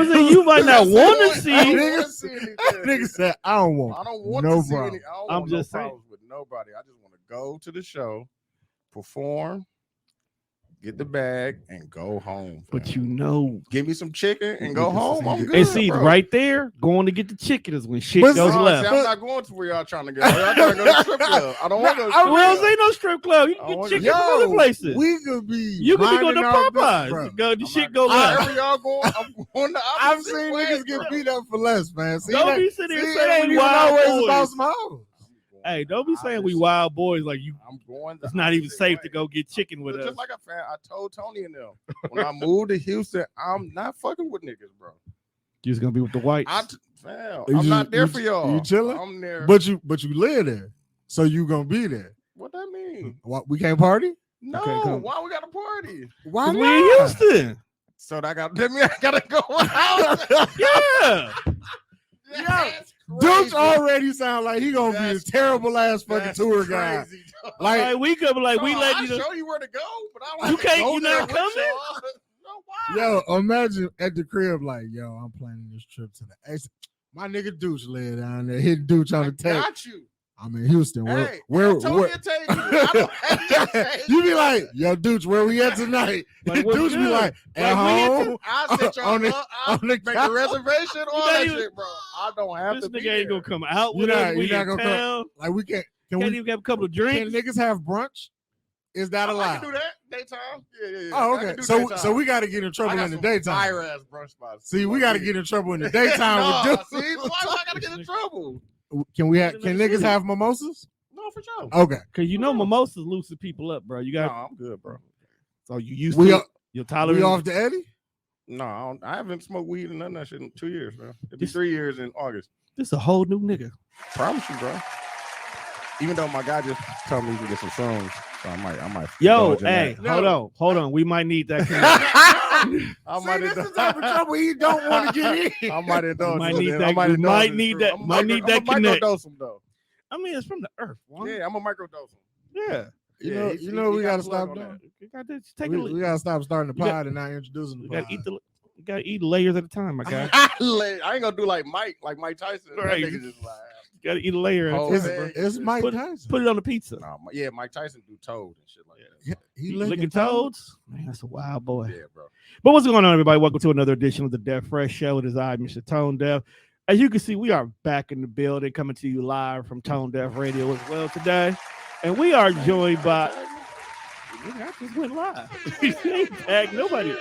I'm gonna say you might not want to see. Nigga said, I don't want no to see problem. any. I don't I'm want just no saying. problems with nobody. I just want to go to the show, perform, get the bag, and go home. But fam. you know, Give me some chicken and go home. I'm good. and see bro. right there, going to get the chicken is when shit But goes see, left. See, I'm not going to where y'all trying to go. Y'all trying to go to the strip club. I don't want to go to the strip Well, club. ain't no strip club. You I can want get to- chicken from other places. We could be. You could be going to minding our business, Popeyes. bro. Go, the I'm shit not- go left. Wherever y'all going, I'm going the I've opposite seen way, niggas get bro. beat up for less, man. See, Don't that- be sitting there see, saying it ain't we even wild always boys. about smiles. Hey, don't be saying we wild boys like you. I'm going. It's not even safe to go get chicken with us. Just like I told Tony and them when I moved to Houston, I'm not fucking with niggas, bro. You're just gonna be with the whites. I'm not there for y'all. You chilling? I'm there. But you live there, so you gonna be there. What that mean? What, we can't party? No. come. Why we got a party? Why we in Houston. So that I gotta go out. Yeah. That's Duch crazy. already sound like he gonna be a That's terrible ass fucking That's tour guy. crazy, dog. Like we could be like we Bro, let I'll you know. show you where to go, but I don't You have to can't- go you there not with coming? y'all. No, why? Yo, imagine at the crib like, yo, I'm planning this trip to the Ace. My nigga Duch live down there. Hit Duch on I the tape. got you. I'm in Houston. Hey, where Tony will tell you. I don't have to tell you be like, yo, Duch, where we at tonight? Like, what's Duch be good? like, at Like, we hit home. I'll set y'all On the- up. I'll on the make couch. a reservation, all You that not even- shit, bro. I don't have This to be nigga ain't there. gonna come out You're with not- us. We you're not in gonna come- town. Like we can't. Can Can't we? even have a couple of Can drinks. niggas have brunch? Is that I can allowed? do that daytime. Yeah. Oh, I can okay. do So daytime. we got to get in I trouble got in the some daytime. fire-ass brunch spots. See, we got to get in trouble in the daytime Nah, with Duch. see, why do I gotta get in trouble? Can we have? In Can the niggas city. have mimosas? No, for sure. Okay. Cause you know mimosas loosen people up, bro. You No, got I'm good, bro. so you used We to are- your tolerance. We off the Eddie? No, I haven't smoked weed and none of that shit in 2 years, bro. It'll be 3 years in August. This a whole new nigga. Promise you, bro. Even though my guy just told me he can get some shrooms, so I might. Yo, indulge in hey, that. hold on. We might need that. I See, might this is indulge. the type of trouble he don't want to get in. I might indulge. might in need it. that- I might we indulge might in need shroom. that- I'm might need that I'm a connect. microdose him though. I mean, it's from the earth. Juan. Yeah, I'm a microdose him. Yeah. You know, we got to stop on doing. You got to take We, a look. we got to stop starting the You got- pod and not introducing the You pod. gotta eat the. You gotta eat layers at a time, my guy. I ain't gonna do like Mike Tyson. That Right. nigga just like, You gotta eat a layer at a Oh, time. It's, man. it's Mike Put- Tyson. Put it on the pizza. nah, yeah, Mike Tyson do toad and shit like that. He You licking licking toads? Man, that's a wild boy. Yeah, bro. But what's going on, everybody? Welcome to another edition of the Deaf Fresh Show. It is I, Mr. Tone Deaf. As you can see, we are back in the building, coming to you live from Tone Deaf Radio as well today. And we are joined by. I just went live. Ain't tagged nobody.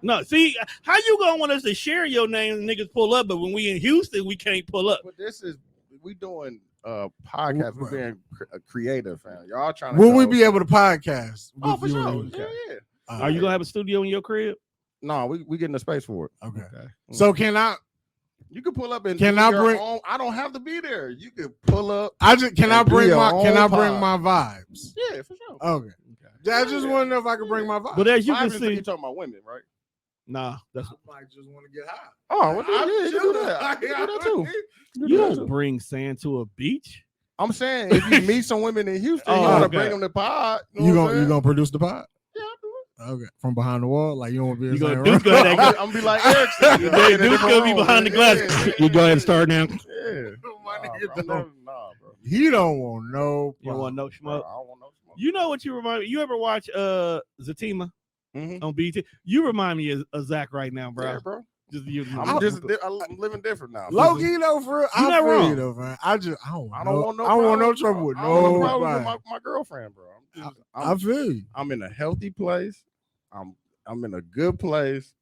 No, see, how you gonna want us to share your name and niggas pull up, but when we in Houston, we can't pull up. But this is we doing podcast. We're being creative, fam. Y'all trying to. Will go- we be able to podcast? Oh, with for you sure. and- Yeah. Are you gonna have a studio in your crib? No, we getting a space for it. Okay. Okay. So can I? You can pull up and Can do I your bring- own- I don't have to be there. You can pull up. I just can I And do bring your my own can I bring pod. my vibes? Yeah, for sure. Okay. I just want to know if I can bring my vibes. But as you Vibes can is when see, you talking about women, right? nah, that's I might just want to get high. Oh, well, I'm yeah, you can do chilling. that. You can do that too. you don't bring sand to a beach. I'm saying if you meet some women in Houston, Oh, you want to okay. bring them to pod. You know what I'm gonna produce the pod? saying? Yeah, Okay. From behind the wall, like you don't want to be in You the gonna same do room? good. I'm gonna be like Erickson. You know, Duke's gonna be behind the glass. You go ahead and start now. Yeah. My Nah, nigga bro. don't. Nah, bro. He don't want no. You don't want no Bro, smoke. I don't want no smoke. You know what you remind me? You ever watch Zatima Mhm. on BT? You remind me of Zach right now, bro. Yeah, bro. Just you. I'm living different now. Low key though, for real. You I not feel wrong. you though, man. I don't want no problems, trouble bro. with I don't want no problems nobody. with my girlfriend, bro. I feel you. I'm in a healthy place. I'm in a good place.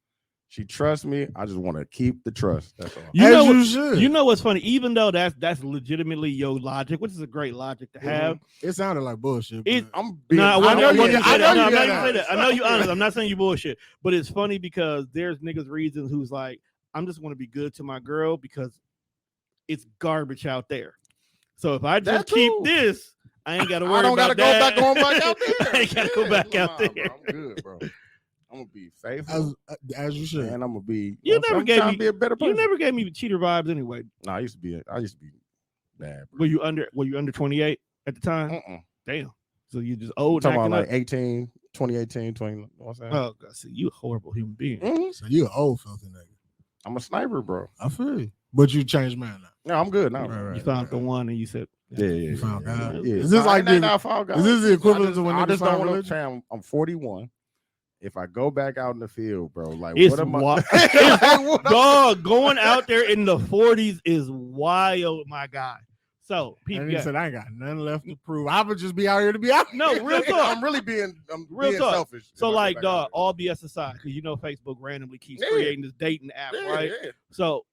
She trusts me. I just want to keep the trust. That's all. You As know, you should. you know what's funny? Even though that's legitimately your logic, which is a great logic to have. It sounded like bullshit. It- but- I'm being No, I know you- I know you I'm not got even say that. that. I know you honest. I'm not saying you bullshit, but it's funny because there's niggas reasons who's like, I'm just want to be good to my girl because it's garbage out there. So if I just That's keep cool. this, I ain't got to I worry don't about gotta that. go back out there. I ain't got to go back out Nah, there. bro, I'm good, bro. I'm gonna be faithful, as you should. and I'm gonna be. You know, never I'm gave trying me- to be a better You person. never gave me cheater vibes anyway. No, I used to be bad. Bro. Were you under 28 at the time? Mm-mm. Damn. So you just old. Talking and about acting like up? 18, 2018, 20. You know what I'm saying? Oh, God, see, you a horrible human being. Mhm. So you an old filthy nigga. I'm a sniper, bro. I feel you. But you changed man now. No, I'm good now. Right, You found the one, and you said, Yeah. You found God. Yeah. Is this like this the- is this the equivalent to when I niggas just don't found want to religion? fam. I'm 41. If I go back out in the field, bro, like It's what am I? wild. Like, what am- Dog, going out there in the 40s is wild, my guy. So, And people, he said, I ain't got nothing left to prove. I would just be out here to be out. no, real talk. I'm really being Real talk. selfish. So, if I go like, back dog, out all BS aside, because you know Facebook randomly keeps Yeah. creating this dating app, there. right? Yeah. So,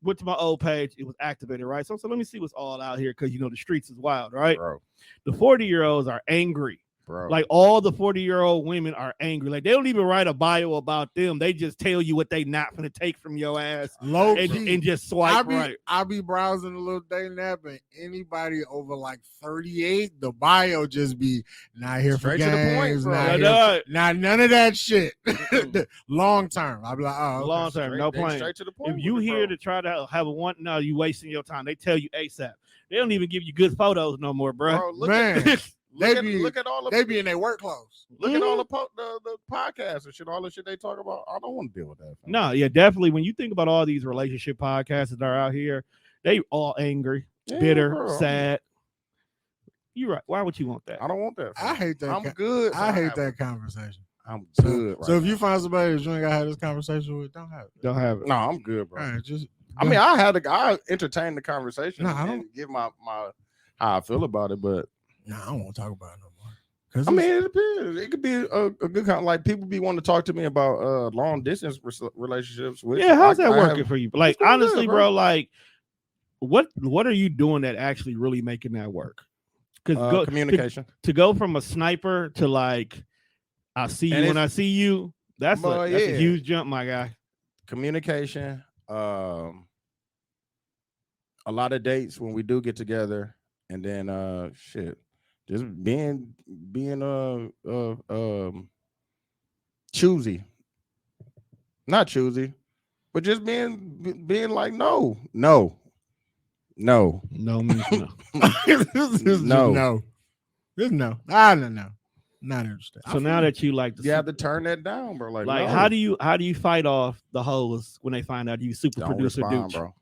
went to my old page, it was activated, right? So let me see what's all out here, because you know the streets is wild, right? Bro. The 40-year-olds are angry. Bro. Like all the 40-year-old women are angry. Like they don't even write a bio about them. They just tell you what they not gonna take from your ass Low and, key. and just swipe right. I'll be browsing a little dating app, and anybody over like 38, the bio just be not here Straight for to the point, games, bro. not, Yeah, here, not none of that shit. Long term, I'll be like, oh, okay. Long term, no They plan. Straight to the point. If you with it, here bro. to try to have a one, no, you wasting your time. They tell you ASAP. They don't even give you good photos no more, bro. Bro, look Man, at, they look at all the they be in their work clothes. look at all the podcasts and shit, all the shit they talk about. I don't want to deal with that. fam. No, yeah, definitely. When you think about all these relationship podcasts that are out here, they all angry, Yeah, bitter, bro. sad. You're right. Why would you want that? I don't want that. I hate that. I'm good. I hate that conversation. I'm So, good. so right if you now. find somebody that you ain't gotta have this conversation with, don't have it. Don't have it. No, I'm good, bro. All right, just I mean, I entertain the conversation No, I and don't- give my how I feel about it, but I don't want to talk about it no more. Cause I mean, it depends. It could be a good kind. Like people be wanting to talk to me about long distance relationships. Which Yeah, how's that I working have- for you? Like It's going honestly, good, bro. bro. Like what are you doing that actually really making that work? Because communication. to go from a sniper to like I see you And when I see you, that's Well, a yeah. huge jump, my guy. Communication. A lot of dates when we do get together, and then just being choosy, not choosy, but just being like no No means no. This is No. no. This no. I don't know. Not interested. So now that you like the you have to turn that down, bro. Like no. how do you fight off the hoes when they find out you super Don't producer respond, dude? bro.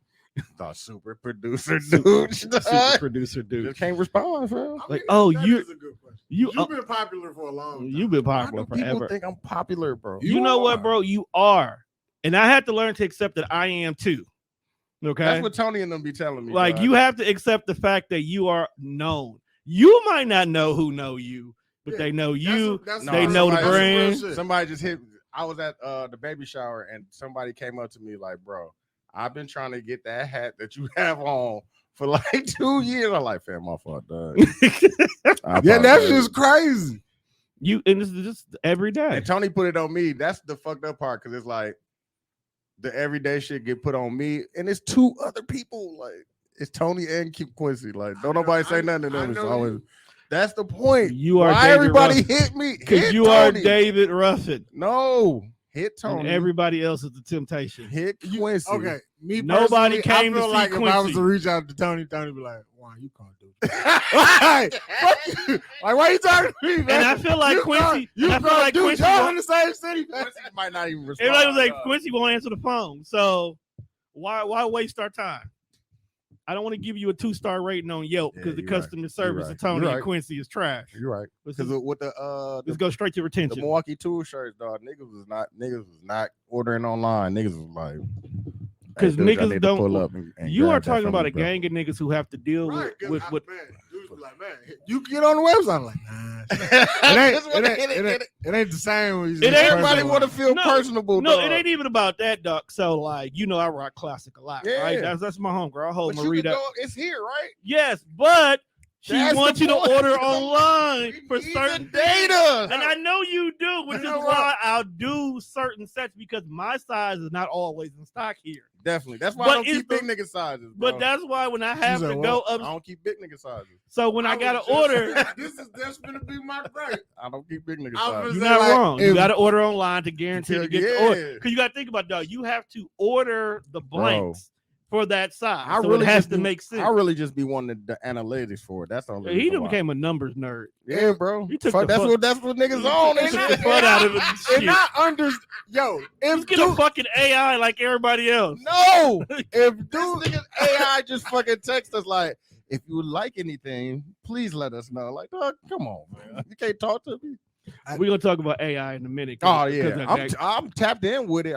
The super producer Super, dude. super producer dude. Just can't respond, bro. Like, oh, that you- is a good question. You You've been popular for a long time. you've been Why popular do people forever. think I'm popular, bro? You know what, are. bro? You are. And I had to learn to accept that I am too. Okay. That's what Tony and them be telling me. Like bro. you have to accept the fact that you are known. You might not know who know you, but Yeah, they know That's you. that's No, they know the somebody- that's real brand. shit. Somebody just hit. I was at the baby shower and somebody came up to me like, "Bro, I've been trying to get that hat that you have on for like 2 years." I'm like, "Fam, my fault, dog." Yeah, that's just crazy. You and this is just every day. And Tony put it on me. That's the fucked up part because it's like the everyday shit get put on me, and it's two other people. Like it's Tony and Quincy. Like don't nobody say nothing to them. It's always that's the point. You are Why David everybody Ruffin. hit me? Because Hit you are Tony. David Ruffin. No, hit Tony. And everybody else is the temptation. hit Quincy. Okay, me Nobody personally, came I to feel see like if I was Quincy. to reach out to Tony be like, "Why you can't do that?" Fuck you. Like, why you talking to me, man? And I feel like You Quincy. can't- you and I feel can't like do Quincy. y'all in the same city. man. Quincy might not even respond. Everybody was like, Quincy won't answer the phone. So why waste our time? I don't want to give you a 2-star rating on Yelp Yeah, because the you're right. customer service right. of Tony You're and right. Quincy is trash. You're right. Let's, Because just- with let's go straight to the retention. Milwaukee Tool shirts, dog, niggas was not ordering online. Niggas was like, Because "Hey, dude, I niggas need to don't- pull up and You are grab that talking from about me, a bro." gang of niggas who have to deal Right, with man, dudes be like, man, you can get on the website. I'm like, nah. It ain't the same. When you It just ain't- Everybody personal. want to feel No, personable. No, dog. it ain't even about that, Duck. So, like, you know, I rock classic a lot, right? Yeah. That's my homegirl. I hold But you Marie can down. go, it's here, right? Yes, but she That's wants the you to point. order online We for need certain the data. And I know you do, which You is know why I'll do certain sets because my size is not always in stock here. Definitely. That's why But I don't it's keep the- big nigga sizes. Bro. But that's why when I have said to what? go I up, don't keep big nigga sizes. so when I was gotta just- order, That's gonna be my gripe. I don't keep big nigga I was sizes. you're say, not like, wrong. You if- gotta order online to guarantee to get the order. Yeah. Because you gotta think about dog. You have to order the blanks for that size. I So really it has just to be- make sense. I really just be wanting the analytics for it. That's the only He reason done why. became a numbers nerd. Yeah, bro. He took Fuck, the that's fuck- what niggas He on. took And the shit. fun out of it and shit. And I yo, Just if get a dude, fucking AI like everybody else. No, if this dude, nigga AI just fucking text us like, if you would like anything, please let us know. Like, dog, come on, man. You can't talk to me. We're gonna talk about AI in a minute. Oh yeah, I'm tapped in with it.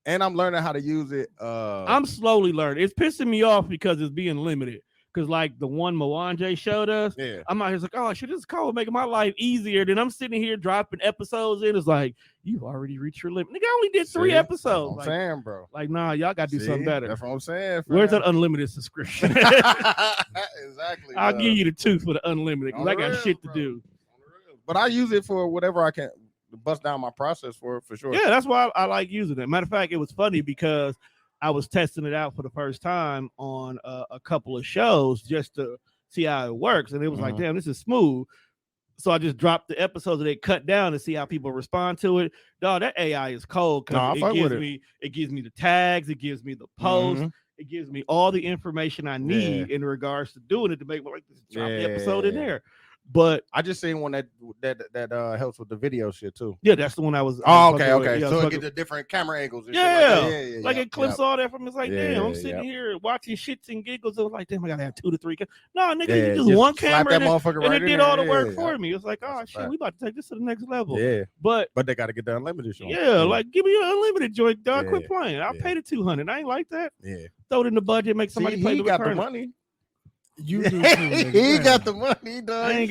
And I'm learning how to use it. I'm slowly learning. It's pissing me off because it's being limited. Because like the one Mwanje showed us, Yeah. I'm out here like, oh shit, this is cool, making my life easier. Then I'm sitting here dropping episodes in. It's like, you've already reached your limit. Nigga, I only did 3 See? episodes. I'm saying, bro. Like, nah, y'all gotta do something better. That's what I'm saying. Where's fam. that unlimited subscription? Exactly. I'll bro. give you the 2 for the unlimited because On I the got real, shit to bro. do. But I use it for whatever I can bust down my process for sure. Yeah, that's why I like using it. Matter of fact, it was funny because I was testing it out for the first time on a couple of shows just to see how it works, and it was like, damn, this is smooth. So I just dropped the episodes that they cut down to see how people respond to it. Dog, that AI is cold because it gives me the tags, it gives me the posts, it gives me all the information I need in regards to doing it to make like this drop the episode in there. But I just seen one that helps with the video shit too. Yeah, that's the one I was. Okay. Yeah, so it get the different camera angles. And yeah. Shit like like it clips all that from. It's like, Yeah, damn, I'm sitting here watching shits and giggles. I was like, damn, I gotta have 2 to 3. No, nigga, you just one camera that motherfucker and right it did in all there. the work Yeah, for me. It's like, oh shit, we about to take this to the next level. Yeah, but they got to get the unlimited show. Yeah, like give me an unlimited joint, dog. Yeah, Quit playing. I'll pay the $200. I ain't like that. Yeah, throw it in the budget, make somebody play he the got Returnal. the money. You do too. He got the money, dog.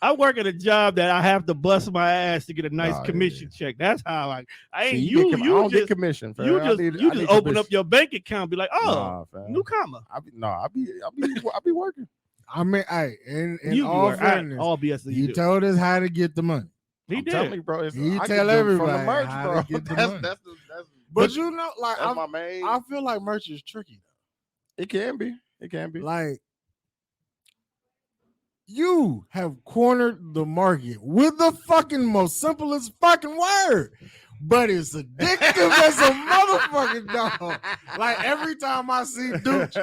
I work at a job that I have to bust my ass to get a nice commission check. That's how I ain't. See, you don't just get commission. Fam. You just open up your bank account, be like, oh, newcomer. I be working. I mean, in you all fairness, all BS. You told us how to get the money. He did. Tell me, bro. He tell everybody from the merch, how bro. to get the money. That's but you know, like that's my main. I feel like merch is tricky though. It can be. It can be. Like you have cornered the market with the fucking most simplest fucking word. But it's addictive as a motherfucking dog. Like every time I see Duch,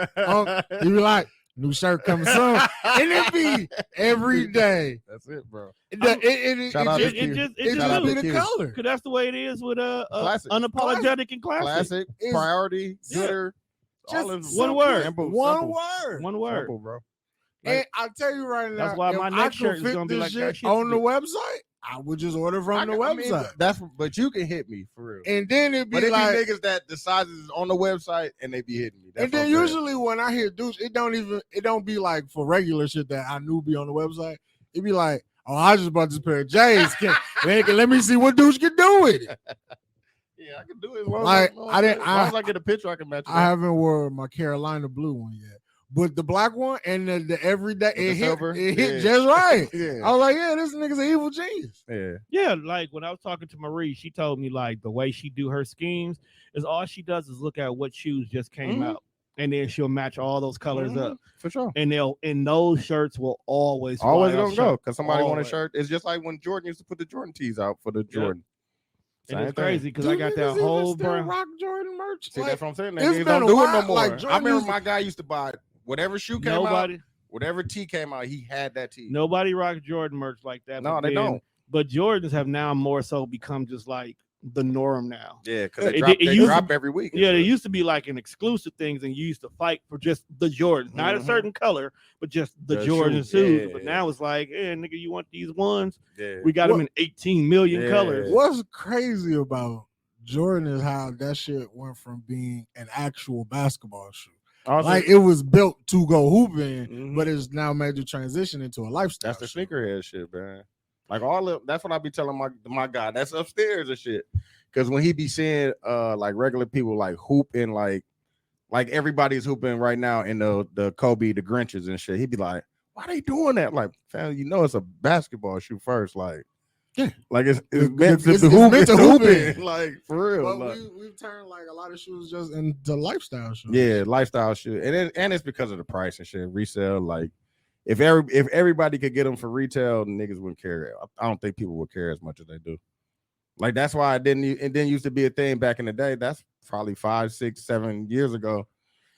you be like, new shirt coming soon. And it be every day. That's it, bro. It just be the color. Because that's the way it is with Classic. unapologetic and classic. Classic, priority, gooder. Just all one word. Simple, one word. One word. Simple, bro. And I tell you right now, that's why my next shirt is gonna be like that shit on the website. I would just order from the website. But you can hit me for real. And then it'd be like niggas that the sizes is on the website and they be hitting me. And then usually when I hear Duch, it don't be like for regular shit that I knew be on the website. It'd be like, oh, I just bought this pair of J's. Let me see what Duch can do with it. Yeah, I can do it as long as I get a picture, I can match it. I haven't worn my Carolina blue one yet. But the black one and the everyday it hit just right. Yeah. I was like, yeah, this nigga's an evil genius. Yeah, like when I was talking to Marie, she told me like the way she do her schemes is all she does is look at what shoes just came out. And then she'll match all those colors up. For sure. And those shirts will always gonna go because somebody want a shirt. It's just like when Jordan used to put the Jordan tees out for the Jordan. And it's crazy because I got that whole brand. Rock Jordan merch. See, that's what I'm saying. It's Niggas been don't do it while, no more. like, I remember my guy used to buy whatever shoe came out, whatever tee came out, he had that tee. Nobody rocks Jordan merch like that. No, they don't. But Jordans have now more so become just like the norm now. Yeah, because they drop every week. Yeah, they used to be like an exclusive things, and you used to fight for just the Jordans, not a certain color, but just the Jordan shoes. Yeah, but now it's like, hey, nigga, you want these ones? Yeah. We got them in 18 million colors. What's crazy about Jordan is how that shit went from being an actual basketball shoe. Also, like it was built to go hooping, but it's now made the transition into a lifestyle. That's the sneakerhead shit, man. Like that's what I be telling my guy. That's upstairs and shit. Because when he be seeing like regular people like hooping, like everybody's hooping right now in the Kobe, the Grinches and shit. He'd be like, why they doing that? Like, fam, it's a basketball shoe first. Like, yeah, like it's meant to hoop in. Like for real. But we've turned like a lot of shoes just into lifestyle shoes. Yeah, lifestyle shoe, and it's because of the price and shit. Resale, like if everybody could get them for retail, niggas wouldn't care. I don't think people would care as much as they do. Like that's why it didn't used to be a thing back in the day. That's probably 5, 6, 7 years ago.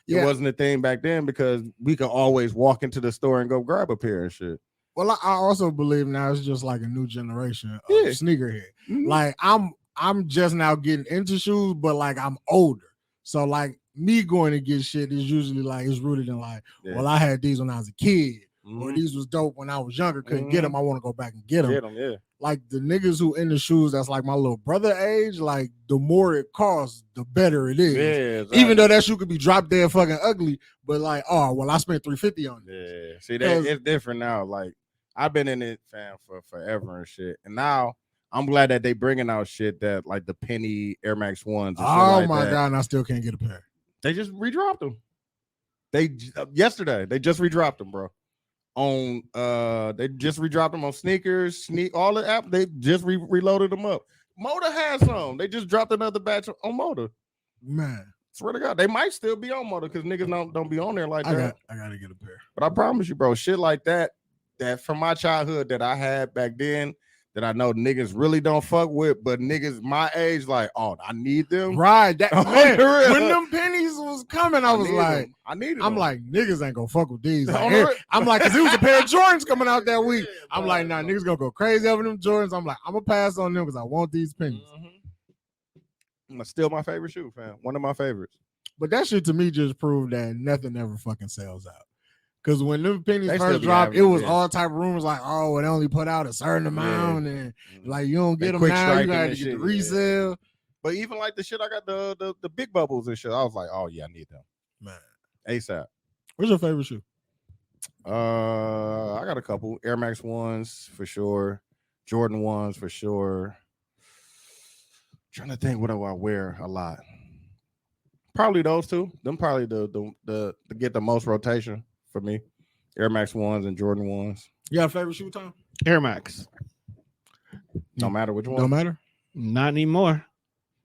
It wasn't a thing back then because we could always walk into the store and go grab a pair and shit. Well, I also believe now it's just like a new generation of sneakerhead. Mm-hmm. Like I'm just now getting into shoes, but like I'm older. So like me going to get shit is usually like it's rooted in like, well, I had these when I was a kid, or these was dope when I was younger, couldn't get them. I want to go back and get them. Yeah. Like the niggas who in the shoes that's like my little brother age, like the more it costs, the better it is. Yeah, exactly. Even though that shoe could be drop dead fucking ugly, but like, oh well, I spent $350 on it. Yeah, see that it's different now. Like I've been in it, fam, for forever and shit, and now I'm glad that they bringing out shit that like the penny Air Max 1s. Oh my god, and I still can't get a pair. They just redropped them. Yesterday they just redropped them, bro. On they just redropped them on sneakers, all the app. They just reloaded them up. Moda has some. They just dropped another batch on Moda. Man, swear to God, they might still be on Moda because niggas don't be on there like that. I gotta get a pair. But I promise you, bro, shit like that from my childhood that I had back then, that I know niggas really don't fuck with, but niggas my age like, oh, I need them. Right. That man, when them pennies was coming, I was like, them. I needed I'm them. Like, niggas ain't gonna fuck with these. Like, I'm like, cause it was a pair of Jordans coming out that week. I'm like, nah, niggas gonna go crazy over them Jordans. I'm like, I'm gonna pass on them because I want these pennies. Still my favorite shoe, fam. One of my favorites. But that shit to me just proved that nothing ever fucking sells out. Because when them pennies first dropped, it was all type of rumors like, oh, it only put out a certain amount, and like you don't get them now, you gotta get the resale. But even like the shit, I got the big bubbles and shit. I was like, oh yeah, I need them, man. ASAP. What's your favorite shoe? I got a couple Air Max 1s for sure, Jordan 1s for sure. Trying to think what do I wear a lot. Probably those two. Them probably the get the most rotation. For me, Air Max 1s and Jordan 1s. You got a favorite shoe, Tom? Air Max. No matter which one. Don't matter? Not anymore.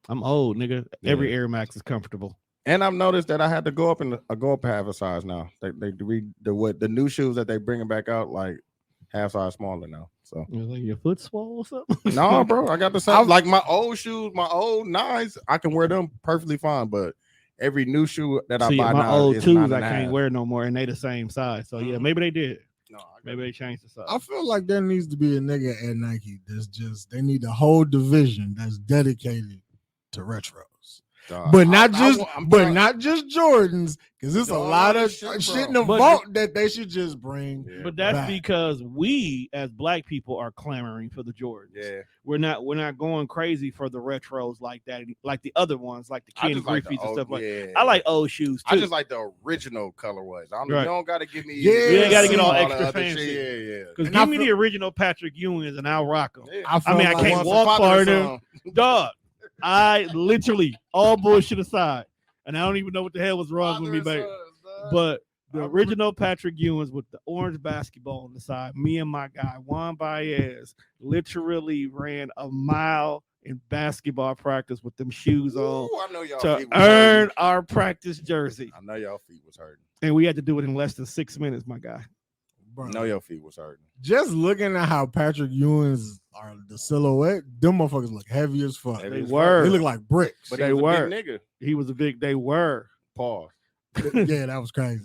I'm old, nigga. Yeah. Every Air Max is comfortable. And I've noticed that I had to go up half a size now. The new shoes that they bringing back out like half size smaller now. So like your foot swole or something? No, bro. I got the same. Like my old shoes, my old 9s, I can wear them perfectly fine, but every new shoe that I buy my now old is 2s I can't wear no more, and they the same size. So yeah, maybe they did. No, maybe they changed the size. I feel like there needs to be a nigga at Nike that's just they need a whole division that's dedicated to retros. But not just Jordans, because there's a lot of shit in the vault that they should just bring. Yeah, but that's because we as black people are clamoring for the Jordans. Yeah, we're not going crazy for the retros like that, like the other ones, like the Ken Griffey's and stuff like that. I like old shoes too. I just like the original colorways. You don't got to give me. You ain't got to get all extra fancy. Yeah. Because give me the original Patrick Ewings and I'll rock them. Yeah. I mean, I can't walk far enough, dog. I literally, all bullshit aside, and I don't even know what the hell was wrong with me, baby. But the original Patrick Ewings with the orange basketball on the side, me and my guy Juan Baez literally ran a mile in basketball practice with them shoes on to earn our practice jersey. I know y'all feet was hurting. And we had to do it in less than 6 minutes, my guy. I know your feet was hurting. Just looking at how Patrick Ewings are the silhouette, them motherfuckers look heavy as fuck. They were. They look like bricks. But they were. Big nigga. He was a big. They were. Pause. Yeah, that was crazy.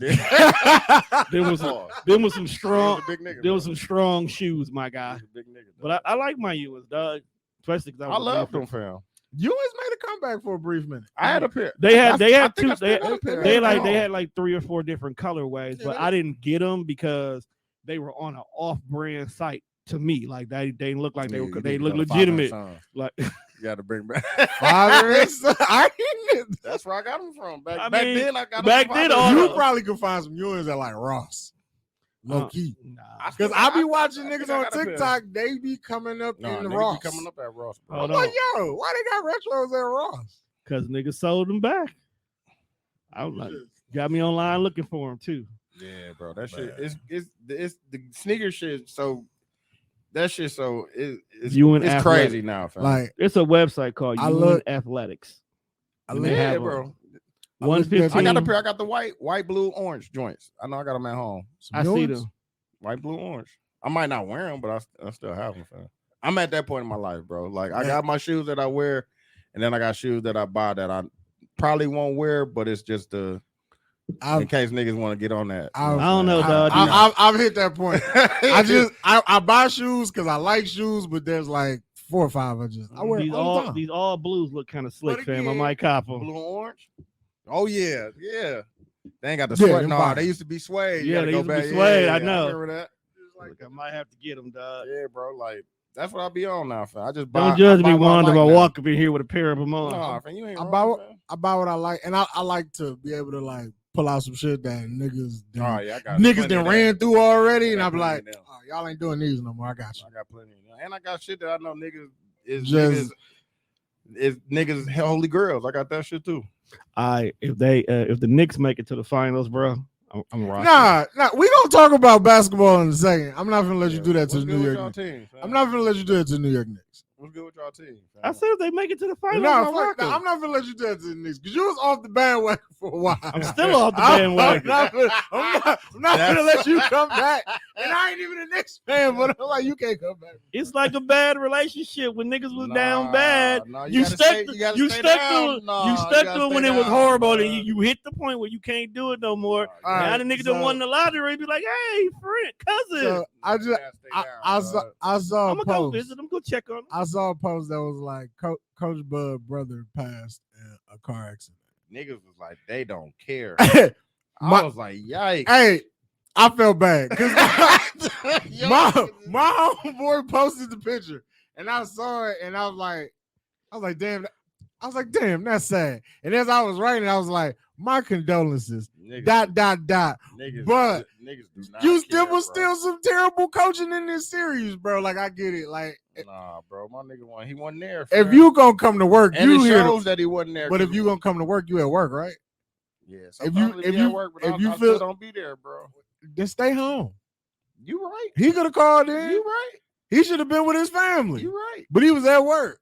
There was some strong. There was some strong shoes, my guy. Big nigga, but I like my Ewings, dog. Especially because I love them, fam. Ewings made a comeback for a brief minute. I had a pair. They had two. They had like 3 or 4 different colorways, but I didn't get them because they were on an off-brand site. To me, like they didn't look like they look legitimate. Like you got to bring back That's where I got them from. Back then, I got them. Back then, you probably could find some Ewings at like Ross. Low key, because I be watching niggas on TikTok. They be coming up in the Ross. Coming up at Ross. Bro. I'm like, yo, why they got retros at Ross? Because niggas sold them back. I was like, got me online looking for them too. Yeah, bro, that shit it's the sneaker shit. So that shit, it's crazy now, fam. Like it's a website called Ewing Athletics. Bro. 115. I got a pair. I got the white, blue, orange joints. I know I got them at home. I see them. White, blue, orange. I might not wear them, but I still have them, fam. I'm at that point in my life, bro. Like I got my shoes that I wear, and then I got shoes that I buy that I probably won't wear, but it's just in case niggas want to get on that. I don't know, dog. I've hit that point. I buy shoes because I like shoes, but there's like 4 or 5 I wear these all the time. These all blues look kind of slick, But fam. I again, might cop them. Blue and orange. Oh yeah. They ain't got the suede. No, they used to be suede. Yeah, they go used to be back. suede. Yeah, I know. I remember that. Like, I might have to get them, dog. Yeah, bro. Like that's what I be on now, fam. I just buy. Don't judge me, Wanda. Like I walk up in here with a pair of them on. No, fam, you ain't I wrong, buy what I like, and I like to be able to like pull out some shit that niggas I got niggas done ran through already, and I I'm got like, plenty of oh, y'all ain't doing these no more. I got you. I got plenty of them. And I got shit that I know niggas is niggas holy grails. I got that shit too. If the Knicks make it to the finals, bro, I'm rocking. Nah, we gonna talk about basketball in a second. I'm not gonna let you do that to What's the good New with York y'all Knicks. team, fam? I'm not gonna let you do that to the New York Knicks. What's good with y'all team, fam? I said if they make it to the finals, No, I'm fuck, rocking. I'm not gonna let you do that to the Knicks because you was off the bandwagon for a while. I'm still off the bandwagon. I'm not gonna let you come back. And I ain't even a Knicks fan, but I'm like, you can't come back. It's like a bad relationship when niggas was down bad. You stuck to it when it was horrible, and you hit the point where you can't do it no more. Now the nigga that won the lottery be like, hey, friend, cousin. So I saw I'm a gonna go post. visit him, go check on him. I saw a post that was like Coach Bud's brother passed in a car accident. Niggas was like, they don't care. I was like, yikes. Hey, I felt bad because my homeboy posted the picture and I saw it and I was like, damn, that's sad. And as I was writing, I was like, my condolences. Niggas, ... Niggas, but niggas do not you still care, was bro. still some terrible coaching in this series, bro. Like I get it. Like nah, bro, my nigga he wasn't there. If you gonna come to work, and you it here. shows that he wasn't there. But if you gonna come to work, you at work, right? Yeah. If you at work, but I still don't be there, bro. Then stay home. You right. He could have called in. You right. He should have been with his family. You right. But he was at work.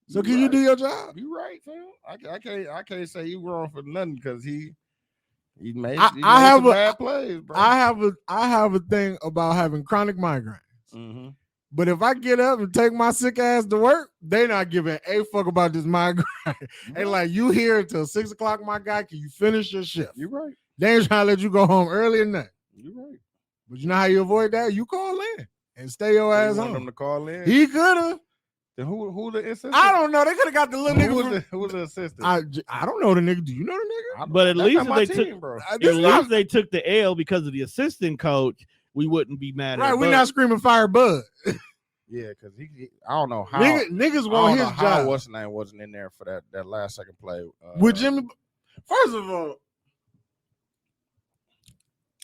So can you do your job? You right, fam. I can't say you wrong for nothing because he made I some have bad plays, bro. I have a thing about having chronic migraines. Mm-hmm. But if I get up and take my sick ass to work, they not giving a fuck about this migraine. They like, you here until 6 o'clock, my guy. Can you finish your shift? You right. They ain't trying to let you go home early than that. You right. But you know how you avoid that? You call in and stay your ass home. Them to call in. He could have. Then who the assistant? I don't know. They could have got the little nigga. Who was the assistant? I don't know the nigga. Do you know the nigga? But at least they took the L because of the assistant coach. We wouldn't be mad at him. Right, we're not screaming fire Bud. Yeah, because he I don't know how niggas want his job. What's his name wasn't in there for that last second play with Jimmy. First of all,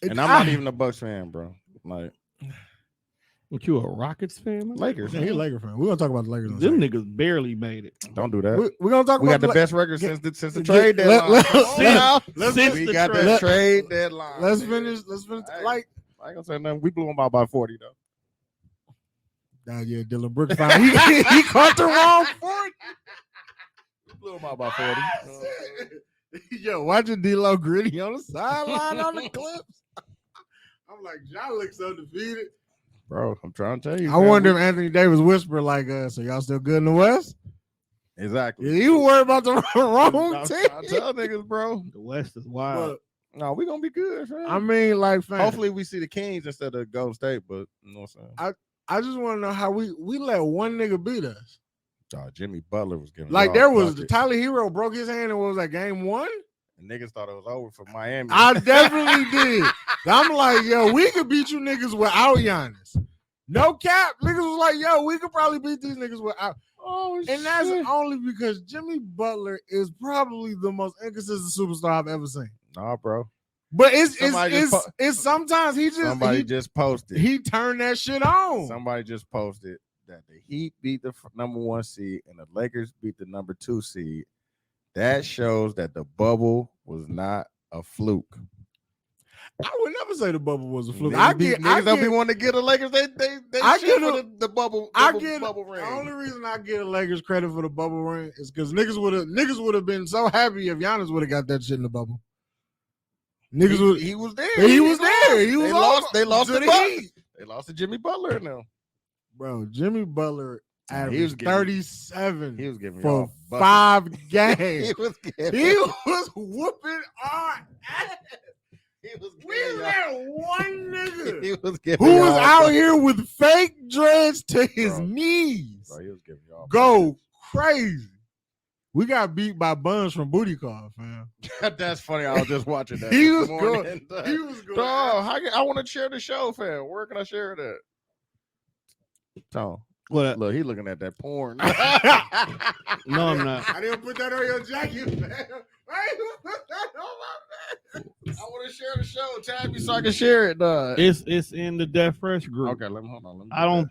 and I'm not even a Bucks fan, bro. Like, what, you a Rockets fan? Man? Lakers. Yeah, he's a Lakers fan. We're gonna talk about the Lakers. Them niggas barely made it. Don't do that. We're gonna talk. We about got the best record since the trade deadline. We got the trade deadline. Let's finish. Like, I ain't gonna say nothing. We blew them out by 40 though. Yeah, Dylan Brooks found he caught the wrong 40. We blew them out by 40. Yo, watching D-Lo gritty on the sideline on the clips. I'm like, John looks undefeated. Bro, I'm trying to tell you. I wonder if Anthony Davis whispered like, so y'all still good in the West? Exactly. Yeah, you worried about the wrong team. I tell niggas, bro. The West is wild. But, no, we gonna be good, fam. I mean, like, fam, hopefully we see the Kings instead of Golden State, but you know what I'm saying? I just want to know how we let one nigga beat us. Jimmy Butler was giving like there was the Tyler Hero broke his hand and what was that game 1? And niggas thought it was over for Miami. I definitely did. I'm like, yo, we could beat you niggas without Giannis. No cap. Niggas was like, yo, we could probably beat these niggas without. Oh, and that's only because Jimmy Butler is probably the most inconsistent superstar I've ever seen. Nah, bro. But it's sometimes somebody just posted. He turned that shit on. Somebody just posted that the Heat beat the number 1 seed and the Lakers beat the number 2 seed. That shows that the bubble was not a fluke. I would never say the bubble was a fluke. Niggas don't be wanting to get the Lakers. They the bubble. Bubble ring. The only reason I give the Lakers credit for the bubble ring is because niggas would have been so happy if Giannis would have got that shit in the bubble. Niggas he was there. He was there. He was they lost to the Bucks. They lost to Jimmy Butler now. Bro, Jimmy Butler Nah, he averaged was giving- 37 He was giving for y'all buckets. 5 games. He was giving. He was whooping our ass. He was We giving y'all- let one nigga He was giving who was y'all out buckets. here with fake dreads to his Bro. knees Bro, he was giving y'all go crazy. We got beat by Buns from Booty Call, fam. buckets. That's funny. I was just watching that. He this was morning. He was going. Dog, I want to share the show, fam. Where can I share it at? Tom, What? look, he looking at that porn. No, I'm not. I didn't put that on your jacket, man. Why you put that on my man? I want to share the show. Tag me so I can share it, dog. It's in the Death Fresh group. Okay, let me hold on. Let me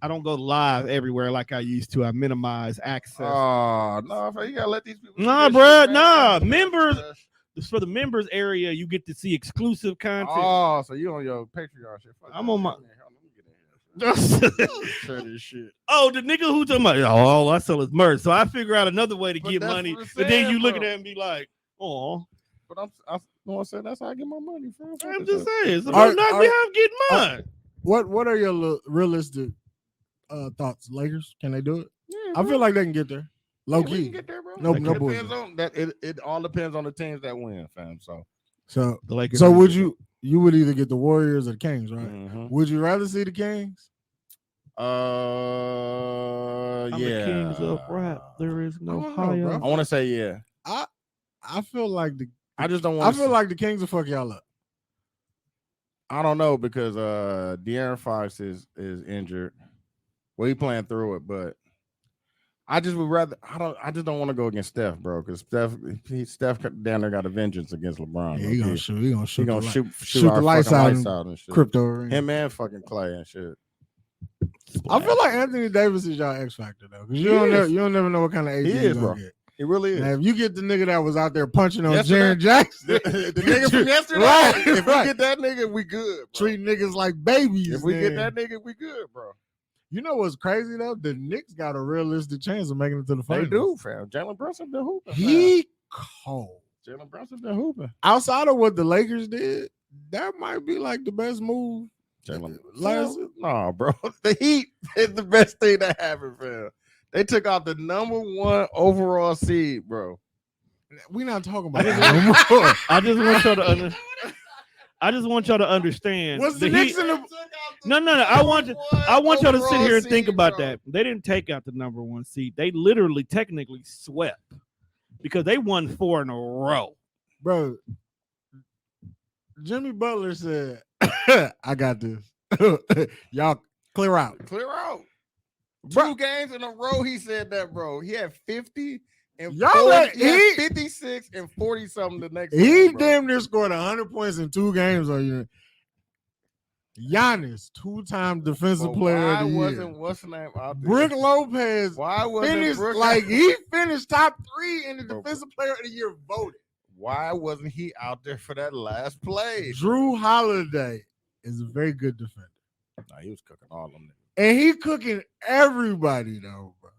I don't go live everywhere like I used to. I minimize access. Oh no, fam, you gotta let these people. Nah, see this bruh, shit, man. nah. That's Members- fresh. For the members area, you get to see exclusive content. Oh, so you on your Patreon shit? Fuck I'm that on my- shit, man. Hold on, let me get in here. Share this shit. Oh, the nigga who talking about, oh, I sell his merch. So I figure out another way to But get that's money. what I'm And then saying, you looking bro. at it and be like, oh, But I'm know what I'm saying. That's how I get my money, fam. I'm just saying. It's Are- about knock me are- out getting mine. What are your realistic thoughts? Lakers, can they do it? Yeah, I bro. feel like they can get there. Low Yeah, we key. can get there, bro. No- It no depends bullshit. on that. It all depends on the teams that win, fam. So, So The Lakers. so would you would either get the Warriors or the Kings, right? mhm. Would you rather see the Kings? I'm yeah. the kings of rap. There is no I don't know, higher. bro. I want to say yeah. I feel like I just don't I want. feel like the Kings will fuck y'all up. I don't know because De'Aaron Fox is injured. Well, he playing through it, but I just would rather. I just don't want to go against Steph, bro. Because Steph down there got a vengeance against LeBron. Yeah, he gonna shoot. He gonna shoot. He gonna the shoot shoot our the lights fucking out lights and out and shit. crypto ring. Him and fucking Clay and shit. I feel like Anthony Davis is y'all X factor though, because He you is. don't never know what kind of AD He you is, gonna bro. get. He really is. Now, if you get the nigga that was out there punching on Yesterday? Jaren Jackson, the nigga from yesterday. Right, If we right. get that nigga, we good. Bro. treat niggas like babies. If we get then- that nigga, we good, bro. You know what's crazy though? The Knicks got a realistic chance of making it to the They finals. do, fam. Jalen Brunson been hooping. He cold. Jalen Brunson been hooping. Outside of what the Lakers did, that might be like the best move. Jalen, Last- no, bro. The Heat is the best thing that happened, fam. They took out the #1 overall seed, bro. We not talking about that no more. I just want y'all to I just want y'all to understand. Was the Knicks in the No. I want y'all to sit here and think about that. They didn't take out the #1 seed. They literally, technically swept because they won 4 in a row. bro? Jimmy Butler said, "I got this. Y'all clear out." Clear out. Bro. 2 games in a row, he said that, bro. He had 50 and Y'all 40, let- he had he- 56 and 40 something the next He game, bro. damn near scored 100 points in 2 games on you. Giannis, 2-time defensive But player why of the year. wasn't what's the name out there? Brook Lopez Why wasn't finished Brook like he finished top 3 in the Bro. defensive player of the year voted. Why wasn't he out there for that last play? Drew Holiday is a very good defender, Nah, he was cooking all of them. and he cooking everybody though, bro.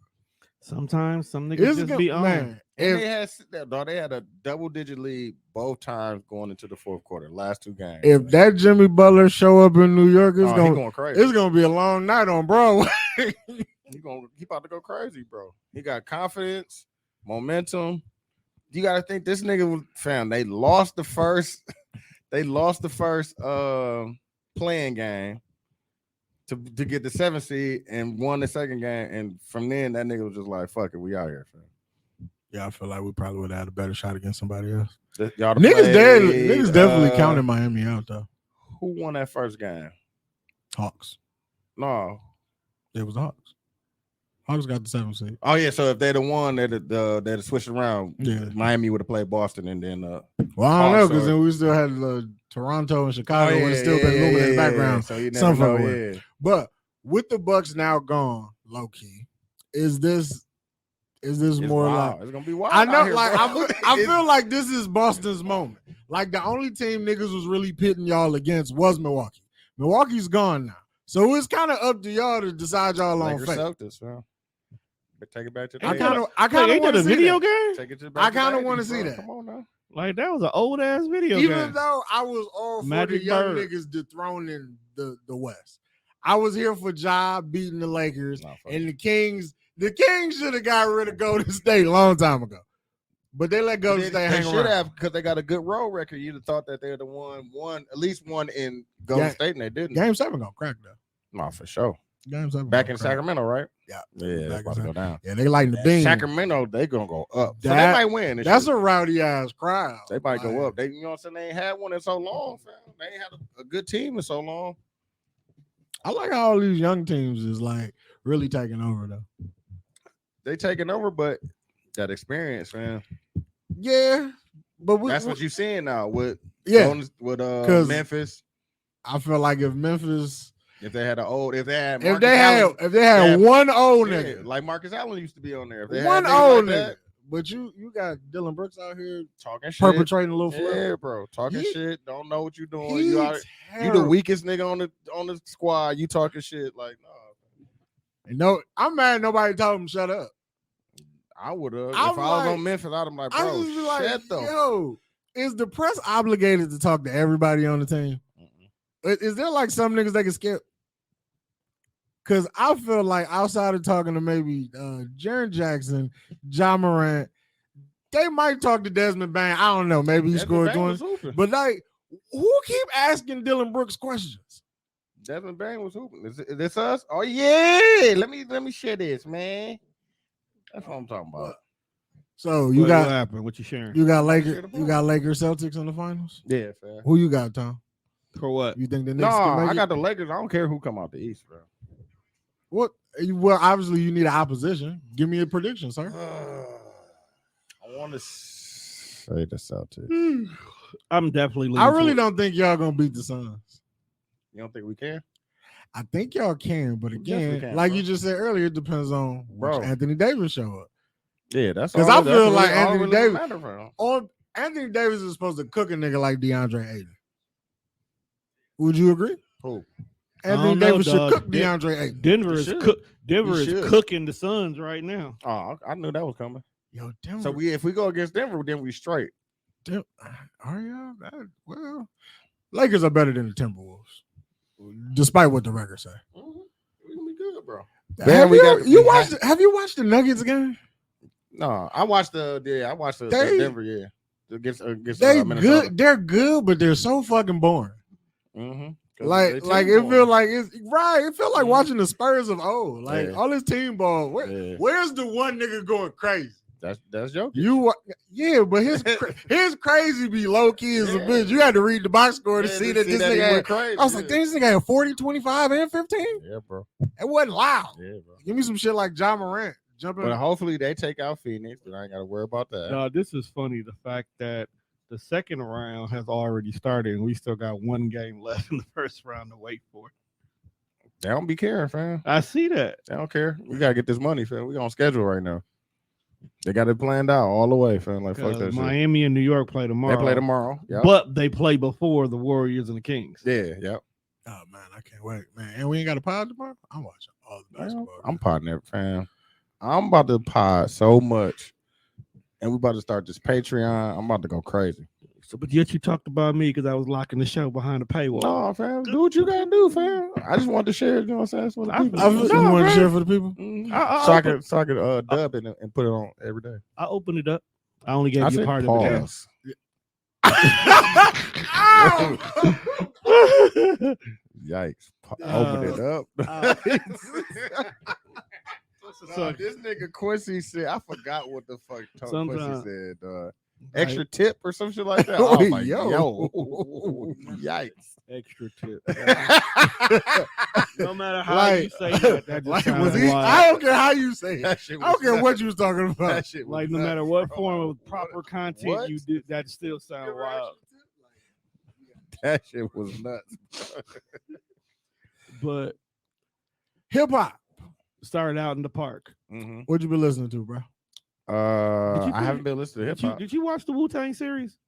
Sometimes some niggas It's just gonna- be on. man. And If, they had a double-digit lead both times going into the fourth quarter. Last 2 games. if that Jimmy Butler show up in New York, he it's gonna going crazy. it's gonna be a long night on Broadway. He about to go crazy, bro. He got confidence, momentum. You got to think this nigga was fam. They lost the first. They lost the first playing game to get the 7th seed and won the second game. And from then, that nigga was just like, "Fuck it, we out here, fam." Yeah, I feel like we probably would have had a better shot against somebody else. Y'all Niggas definitely counted Miami out though. Who won that first game? Hawks. No. It was the Hawks. Hawks got the 7th seed. Oh yeah. So if they'd have won, they'd have switched around. Yeah. Miami would have played Boston, and then Well, I don't know Hawks because are- then we still had Toronto and Chicago would have still been yeah, moving in the yeah, background. So you never Some know. fucking way. Yeah. But with the Bucks now gone, low key, is this It's more wild. like It's gonna be wild. I know, out here, like bro. I feel like this is Boston's moment. Like the only team niggas was really pitting y'all against was Milwaukee. Milwaukee's gone now, so it's kind of up to y'all to decide y'all on Lakers fate. soaked us, man. But take it back to the I days. kind of Wait, want ain't to that a see video that. game? Take it to I back to kinda the wanna 80s, see bro. that. Come on now. Like that was an old ass video Even game. though I was all for Magic the young Bird. niggas dethroning the West, I was here for Ja beating the Lakers, Nah, fuck. and the Kings should have got rid of Golden State a long time ago. But they let Golden State They hang should around. have, because they got a good road record. You'd have thought that they're the one, at least one in Golden Yeah. State, and they didn't. Game 7 gonna crack though. No, for sure. Game 7 Back gonna in crack. Sacramento, right? Yeah, Yeah, back it's about to go down. Yeah, they lighting the beam. Sacramento, they gonna go up. So they That- might win. this That's year. a rowdy ass crowd. They might go Like, up. They, you know what I'm saying? They ain't had one in so long, fam. They ain't had a good team in so long. I like how all these young teams is like really taking over though. They taking over, but that experience, man. Yeah, but That's what you're seeing now with Yeah, with 'Cause- Memphis. I feel like if Memphis, If they had if they had Allen, yeah, one old yeah, nigga, like Marcus Allen used to be on there. If they one had niggas old like nigga, that, but you got Dylan Brooks out here talking shit, perpetrating a little flip. yeah, bro, talking He- shit. Don't know what you're doing. He's You the terrible. weakest nigga on the squad. You talking shit like no. No, I'm mad nobody told him shut up. I would have. If I'm I was like- on Memphis, I'd have like, I bro, just be like, shut the. yo, is the press obligated to talk to everybody on the team? Is there like some niggas they can skip? Because I feel like outside of talking to maybe Jaren Jackson, Ja Morant, they might talk to Desmond Bain. I don't know. Maybe he Desmond scored Bain was 20. hooping. But like, who keep asking Dylan Brooks questions? Desmond Bain was hooping. Is this us? Oh yeah. Let me share this, man. That's what I'm talking about. So you What got happened? What you sharing? you got Share Lakers, the you got Lakers Celtics in the finals. Yeah, fair. Who you got, Tom? For what? You think the No, Knicks can make I it? got the Lakers. I don't care who come out the East, bro. What? Well, obviously you need an opposition. Give me a prediction, sir. I want to say the Celtics. I'm definitely. I leaning really toward- don't think y'all gonna beat the Suns. You don't think we can? I think y'all can, but definitely again, can, like bro. you just said earlier, it depends on Bro. which Anthony Davis show up. Yeah, that's 'Cause all- I that's feel really like all Anthony really Davis- matter for him. Or Anthony Davis is supposed to cook a nigga like DeAndre Ayton. Would you agree? Who? Anthony don't know, Davis should dog. cook DeAndre Ayton. Denver He is should. Denver He is should. cooking the Suns right now. Oh, I knew that was coming. Yo, Denver. So if we go against Denver, then we straight. Are y'all? Well, Lakers are better than the Timberwolves, despite what the record say. We gonna be good, bro. Have we you, got- you we watched? Have you watched the Nuggets game? No, I watched the They- Denver, yeah. Against They Minnesota. good. They're good, but they're so fucking boring. Mm-hmm. Like it feel like it's right. It feel like Mhm. watching the Spurs of old. Like Yeah. all this team ball. Yeah. Where's the one nigga going crazy? That's joking. Yeah, but his crazy be low key as a Yeah. bitch. You had to read the box score to see that this he nigga. went Had, crazy. I was like, this nigga had 40, 25, and 15. Yeah, bro. It wasn't loud. Yeah, bro. Give me some shit like Ja Morant jumping. But hopefully they take out Phoenix, but I ain't gotta worry about that. No, this is funny. The fact that the second round has already started, and we still got one game left in the first round to wait for. They don't be caring, fam. I see that. They don't care. We gotta get this money, fam. We on schedule right now. They got it planned out all the way, fam. Like fuck that shit. Miami and New York play tomorrow. They play tomorrow. Yeah. But they play before the Warriors and the Kings. Yeah, yep. Oh man, I can't wait, man. And we ain't got a pod tomorrow. I'm watching all the basketball. I'm podding it, fam. I'm about to pod so much. And we about to start this Patreon. I'm about to go crazy. So, but yet you talked about me because I was locking the show behind the paywall. No, fam. Do what you gotta do, fam. I just wanted to share it, you know what I'm saying? That's what the people. I feel, you want to share for the people? Mhm. I- So I could dub it and put it on every day. I opened it up. I only gave I you said part pause. of it. Yikes. Open it up. So- This nigga Quincy said, I forgot what the fuck Quincy Sometimes- said. Extra tip or some shit like that. I was like, yo. Yikes. Extra tip. No matter how Like- you say that, that just Like, sounds was he? wild. I don't care how you say it. That shit I don't care nuts. what you was talking about. That shit was Like no nuts, matter what bro. form of proper content What? you do, that still sounds wild. That shit was nuts. But Hip hop. started out in the park. Mhm. What you been listening to, bro? I haven't been listening to hip hop. Did you watch the Wu-Tang series?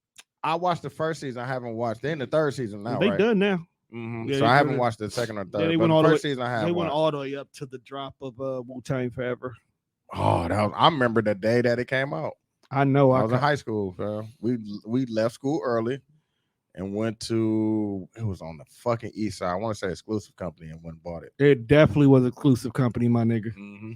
I watched the first season. I haven't watched. They're in the third season now, They right? done now. Mhm. Yeah, So they I haven't went- watched the second or third. they but went the all the first way- season I They haven't went watched. all the way up to the drop of Wu-Tang Forever. Oh, I remember the day that it came out. I know. I was in high school, fam. We left school early, and went to it was on the fucking east side. I want to say Exclusive Company and went and bought it. It definitely was exclusive company, my nigga. Mm-hmm.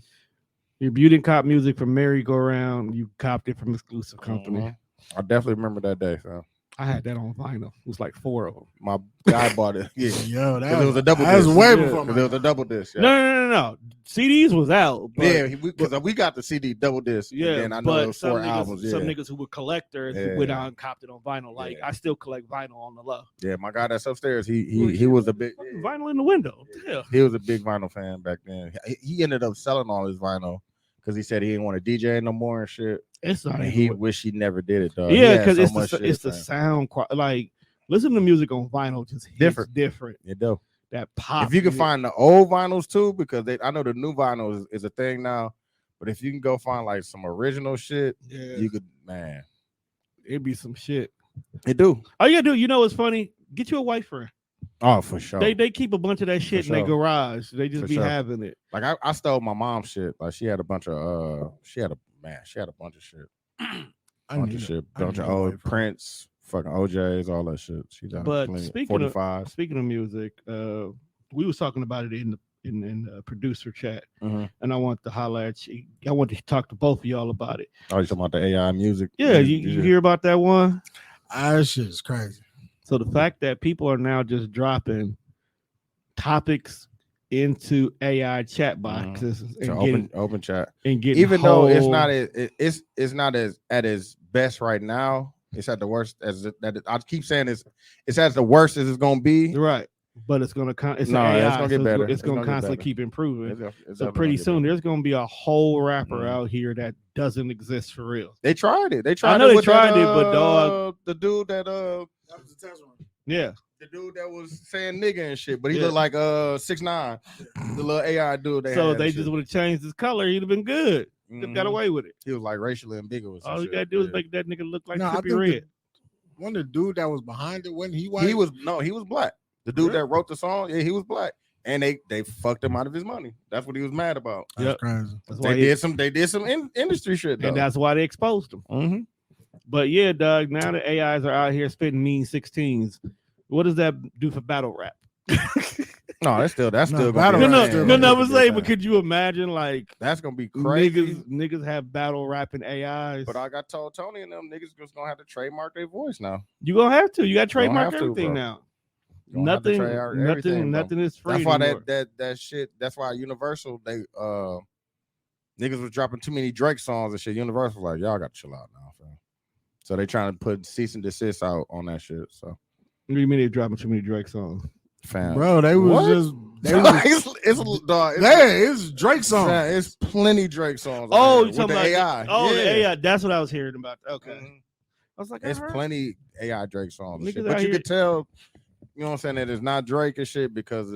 If you didn't cop music from Merry Go Round, you copped it from exclusive company. I definitely remember that day. So I had that on vinyl. It was like 4 of them. my guy bought it. Yeah, Yo, it was a double that was disc. way Yeah, before Because my it was a double disc. Yeah. No. CDs was out. But, Yeah, because we got the CD double disc. yeah. And then I know it But was some 4 niggas, albums. Yeah. some niggas who were collectors went out and copped it on vinyl. Like I still collect vinyl on the low. Yeah, my guy that's upstairs. He was a big Vinyl in the window. Yeah. He was a big vinyl fan back then. He ended up selling all his vinyl because he said he didn't want to DJ no more and shit. It's not. And he wished he never did it though. Yeah, because it's the sound. Like listen to music on vinyl just hits different. You do. That pop. If you can find the old vinyls too, because I know the new vinyl is a thing now. But if you can go find like some original shit, you could, man. It'd be some shit. It do. All you gotta do, you know what's funny? Get you a white friend. Oh, for sure. They keep a bunch of that shit in their garage. They just be having it. Like I stole my mom's shit. Like she had a bunch of she had a bunch of shit. Bunch of old Prince, fucking OJs, all that shit. She done. But speaking of music, we was talking about it in the producer chat, and I want to holler at you. I want to talk to both of y'all about it. Oh, you talking about the AI music? Yeah, you hear about that one? That shit is crazy. So the fact that people are now just dropping topics into AI chat boxes and open chat, and getting even though it's not as at its best right now. It's at the worst I keep saying it's at the worst as it's gonna be. Right. But it's gonna AI, it's gonna get better. It's gonna constantly keep improving. It's so pretty soon there's gonna be a whole rapper out here that doesn't exist for real. They tried it. I know they tried it, but dog, the dude that was the test one. Yeah. The dude that was saying nigga and shit, but he looked like 6'9", the little AI dude. They just would have changed his color. He'd have been good. Got away with it. He was like racially ambiguous. All you gotta do is make that nigga look like Trippie Redd. One of the dude that was behind it, wasn't he white? He was black. The dude that wrote the song, he was black. And they fucked him out of his money. That's what he was mad about. That's crazy. They did some industry shit though. And that's why they exposed him. Mm-hmm. But yeah, Doug, now the AIs are out here spitting mean 16s. What does that do for battle rap? No, that's still battle rap. No, I'm saying, but could you imagine like that's gonna be crazy? Niggas have battle rapping AIs. But I got told Tony and them niggas just gonna have to trademark their voice now. You gonna have to. You got to trademark everything now. Nothing is free. That's why that shit. That's why Universal niggas was dropping too many Drake songs and shit. Universal like y'all got to chill out now, fam. So they trying to put cease and desist out on that shit. So what do you mean they dropping too many Drake songs? Fam. Bro, they was it's Drake songs. It's plenty Drake songs. Oh, you talking about the AI? Oh, the AI. That's what I was hearing about. Okay, I was like, it's plenty AI Drake songs, and shit. But you could tell, you know what I'm saying, that it's not Drake and shit because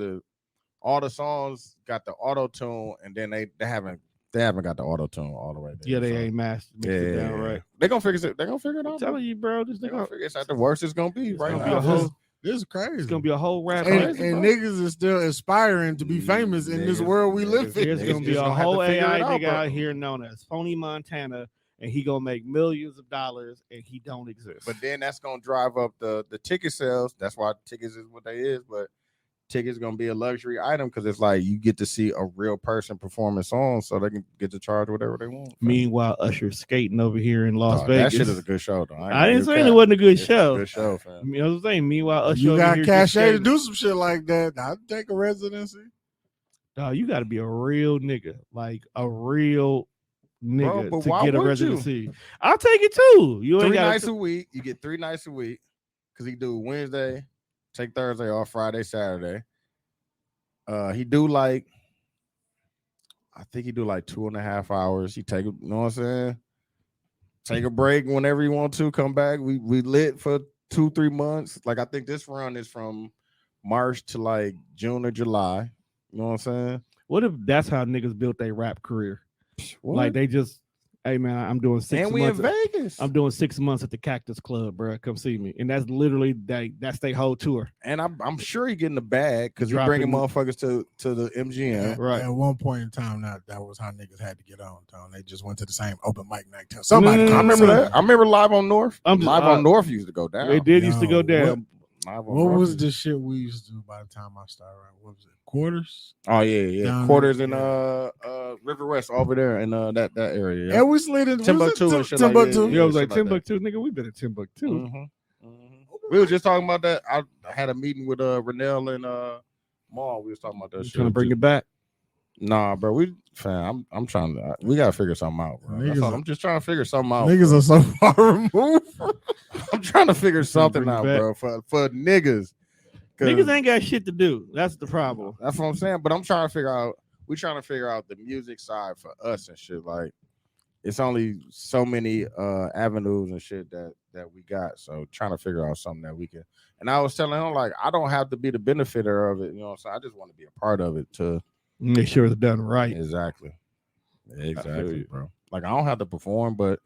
all the songs got the auto tune, and then they haven't got the auto tune all the way there. Yeah, they ain't mixed it down right. They gonna figure it. They gonna figure it out. I'm telling you, bro. This nigga figure it's at the worst it's gonna be right now. This is crazy. It's gonna be a whole rap. And niggas is still aspiring to be famous in this world we live in. There's gonna be a whole AI nigga out here known as Phony Montana, and he gonna make millions of dollars, and he don't exist. But then that's gonna drive up the ticket sales. That's why tickets is what they is. But tickets gonna be a luxury item because it's like you get to see a real person performing songs, so they can get to charge whatever they want. Meanwhile, Usher skating over here in Las Vegas. That shit is a good show, though. I didn't say it wasn't a good show. Good show, fam. You know what I'm saying? Meanwhile, Usher you got cachet to do some shit like that. I'd take a residency. You got to be a real nigga, like a real nigga, to get a residency. I'll take it too. You 3 nights a week. You get 3 nights a week because he do Wednesday. Take Thursday off, Friday, Saturday. He do like, I think he do like 2.5 hours. He take, you know what I'm saying? Take a break whenever you want to. Come back. We lit for 2-3 months. Like I think this run is from March to like June or July. You know what I'm saying? What if that's how niggas built their rap career? What? Like they just Hey man, I'm doing 6 And we months. in Vegas. I'm doing 6 months at the Cactus Club, bro. Come see me, and that's literally that's their whole tour. And I'm sure he getting the bag because he Dropping- bringing motherfuckers to the MGM. Right. At one point in time, that was how niggas had to get on. Tom. They just went to the same open mic night. Somebody, No, I remember that. I remember Live on North. Live on North used to go down. It did used to go down. What was the shit we used to do by the time I started? What was it? Quarters? Oh yeah. Down Quarters there, in River West over there in that area. Yeah. And we slid into Timbuktu and shit Timbuktu. like Yeah, I was like shit like Timbuktu, nigga. We been at Timbuktu. Mm-hmm. We were just talking about that. I had a meeting with Renell and Maul. We was talking about that shit. Trying to bring it back. Nah, bro. I'm trying to. We gotta figure something out, bro. That's all. I'm just trying to figure something out. Niggas are so far removed. I'm trying to figure something bring it out, back. bro. For niggas. Niggas ain't got shit to do. That's the problem. That's what I'm saying. But I'm trying to figure out. We're trying to figure out the music side for us and shit. Like, it's only so many avenues and shit that we got. So trying to figure out something that we can. And I was telling him, like, I don't have to be the benefiter of it. You know what I'm saying? I just want to be a part of it to make sure it's done right. Exactly, bro. Like, I don't have to perform, but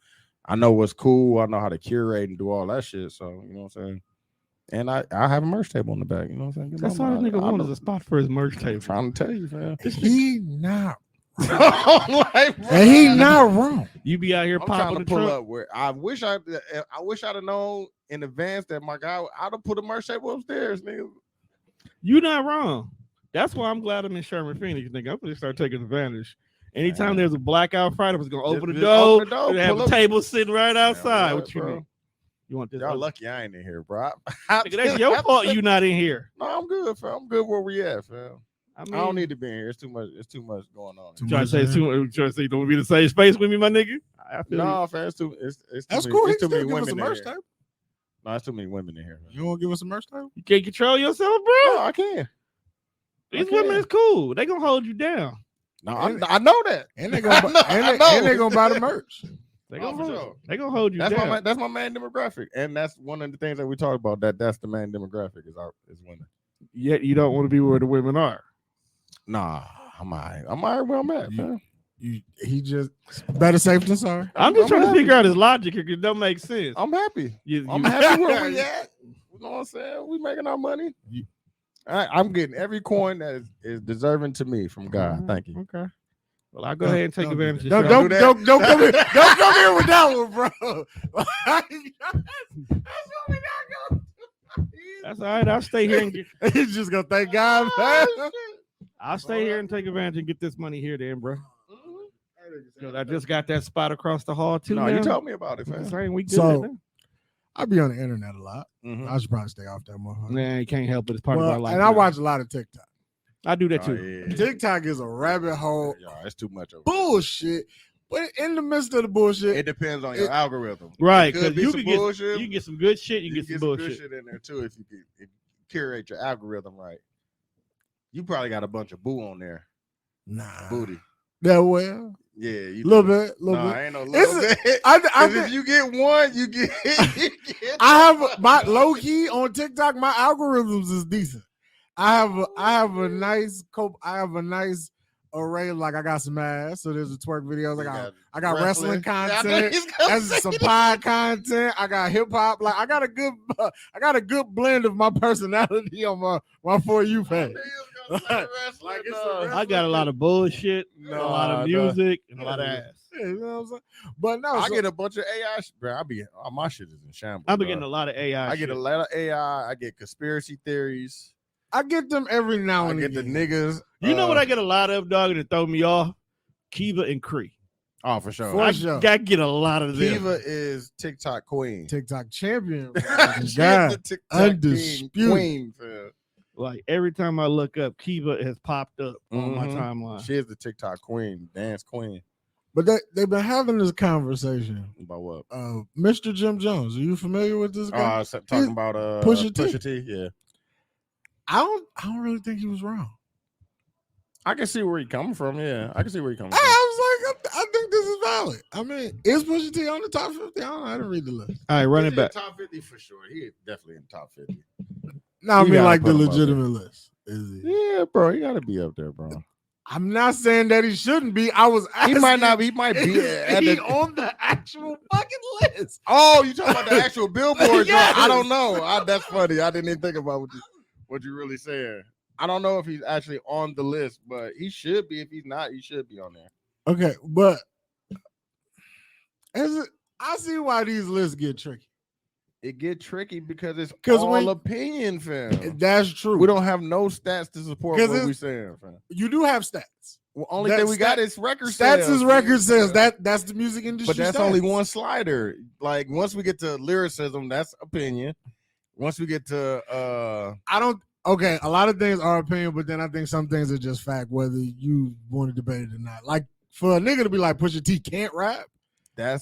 I know what's cool. I know how to curate and do all that shit. So you know what I'm saying. And I have a merch table in the back. You know what I'm saying? That's all this nigga wants is a spot for his merch table. I'm trying to tell you, fam. He not. Like, And he not wrong. You be out here I'm popping trying the to pull trunk. up where I wish I'd have known in advance that my guy I'd have put a merch table upstairs, nigga. You not wrong. That's why I'm glad I'm in Sherman, Phoenix, nigga. I'm gonna start taking advantage. Anytime there's a blackout Friday, I was gonna open the door. And have a table sitting right outside. What you need? You want this? Y'all lucky I ain't in here, bro. Nigga, that's your fault. You not in here. No, I'm good, fam. I'm good where we at, fam. I mean, I don't need to be in here. It's too much. It's too much going on. Trying to say you don't be in the same space with me, my nigga. I feel No, fam. It's too That's many, cool. It's too many Give us women a in merch here. table. No, it's too many women in here. Man. You want to give us a merch table? You can't control yourself, bro. No, I can. These women is cool. They gonna hold you down. No, I know that. And they gonna buy the merch. They gonna hold you That's down. that's my main demographic, and that's one of the things that we talk about. That's the main demographic is women. Yet you don't want to be where the women are. Nah, I'm all right where I'm at, man. He just better safe than sorry. I'm just trying to figure out his logic here because it don't make sense. I'm happy. You- I'm happy where we at. You know what I'm saying? We making our money. I'm getting every coin that is deserving to me from God. Thank you. Okay. Well, I'll go ahead and take advantage of Don't come here. Don't come here with that one, bro. That's all right. I'll stay here and get. He's just gonna thank God. Man. I'll stay here and take advantage and get this money here, then, bro. Because I just got that spot across the hall too. No, now. you told me about it, man. Saying we good. So, I be on the internet a lot. Mhm. I should probably stay off that motherfucker. Nah, you can't help it. It's part of our life. And I watch a lot of TikTok. I do that too. Yeah. TikTok is a rabbit hole. Y'all, it's too much of it. Bullshit. But in the midst of the bullshit, It depends on your algorithm. Right, It could because be you some can get bullshit. you can get some good shit. You can get some good bullshit. shit in there too if you curate your algorithm right. You probably got a bunch of boo on there. nah. Booty. That well. Yeah, you Little do. bit. Little Nah, bit. ain't no It's little a- bit. I 'Cause if you get one, you get. I have my low key on TikTok. My algorithms is decent. I have a nice array. Like I got some ass, so there's a twerk videos. I got wrestling content. That's some pod content. I got hip hop. Like I got a good blend of my personality on my For You page. Like it's I got a lot of bullshit, a lot of music, and a lot of ass. Yeah, you know what I'm saying? But no, I so- get a bunch of AI. Bro, my shit is in shambles. I've been bro. getting a lot of AI. I get a shit. lot of AI. I get conspiracy theories. I get them every now I and get the again. niggas. You know what I get a lot of, dog, and it throw me off? Kiva and Cree. Oh, for sure. For sure. I get a lot of them. Kiva is TikTok queen. TikTok champion. She's God, the TikTok undisputed. queen. Fam. Like every time I look up, Kiva has popped up on my Mhm. timeline. She is the TikTok queen, dance queen. But they've been having this conversation. About what? Mr. Jim Jones. Are you familiar with this guy? Talking about Pusha T. Pusha T. Yeah, I don't really think he was wrong. I can see where he coming from. Yeah, I can see where he coming from. I was like, I think this is valid. I mean, is Pusha T on the top 50? I don't know. I didn't read the list. All right, run He's it in back. Top 50 for sure. He is definitely in top 50. No, I You mean gotta like the put him up legitimate list. Is he? Yeah, bro, you gotta be up there, bro. I'm not saying that he shouldn't be. I was He asking, might not. He might be is he on the actual fucking list? Oh, you talking about the actual Billboard? Yes. I don't know. That's funny. I didn't even think about what you really saying. I don't know if he's actually on the list, but he should be. If he's not, he should be on there. Okay, but I see why these lists get tricky. It get tricky because it's all opinion, fam. That's true. We don't have no stats to support what we're saying, fam. You do have stats. Well, only thing we got is record stats. Sales. Is record sales. That's the music industry. But that's stats. only one slider. Like once we get to lyricism, that's opinion. Once we get to Okay, a lot of things are opinion, but then I think some things are just fact, whether you want to debate it or not. Like for a nigga to be like Pusha T can't rap. That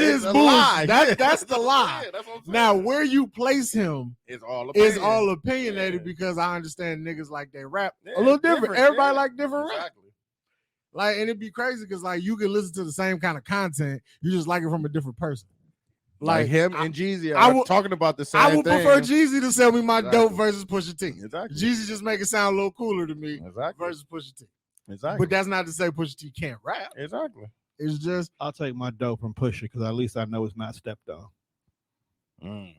is bullshit. lie. That's the lie. Yeah, now, where you place him is all opinionated because I understand niggas like they rap a little different. Everybody like different rap. Like, and it'd be crazy because like you can listen to the same kind of content, you just like it from a different person. Like him and Jeezy are talking about the same thing. I would prefer Jeezy to sell me my dope versus Pusha T. Exactly. Jeezy just make it sound a little cooler to me versus Pusha T. Exactly. But that's not to say Pusha T can't rap. Exactly. It's just I'll take my dope from Pusha because at least I know it's not stepped on.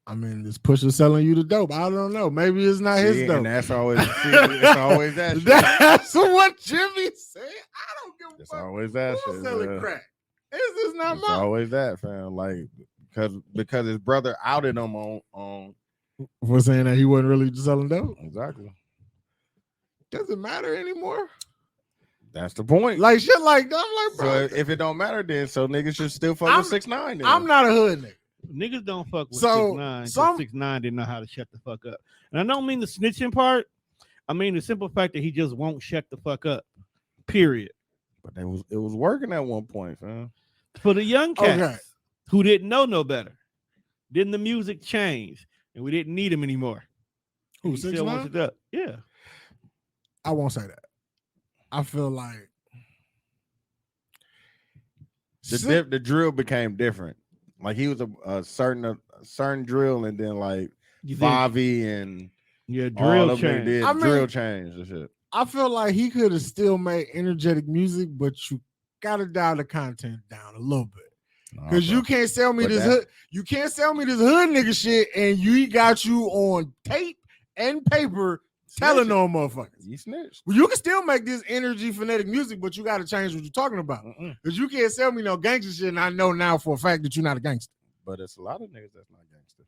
I mean, is Pusha selling you the dope? I don't know. Maybe it's not his dope. And that's always it's always that shit. That's what Jimmy said. I don't give a fuck. It's always that Who's shit. selling crack? This not it's mine. always that, fam. Like because his brother outed him on for saying that he wasn't really selling dope. Exactly. Does it matter anymore? That's the point. Like shit like that. I'm like, bro. So if it don't matter, then so niggas should still fuck with 6ix9ine. I'm not a hood nigga. Niggas don't fuck with 6ix9ine. 6ix9ine didn't know how to shut the fuck up. And I don't mean the snitching part. I mean the simple fact that he just won't shut the fuck up. Period. But it was working at one point, fam. For the young cats who didn't know no better. Then the music changed and we didn't need him anymore. Who, 6ix9ine? Yeah. I won't say that. I feel like the drill became different. Like he was a certain drill, and then like Bobby and drill change. Drill change and shit. I feel like he could have still made energetic music, but you gotta dial the content down a little bit. Because you can't sell me this hood. You can't sell me this hood nigga shit, and you got you on tape and paper. Telling no motherfuckers. You snitched. Well, you can still make this energy phonetic music, but you got to change what you're talking about. Because you can't sell me no gangster shit, and I know now for a fact that you're not a gangster. But it's a lot of niggas that's not gangster.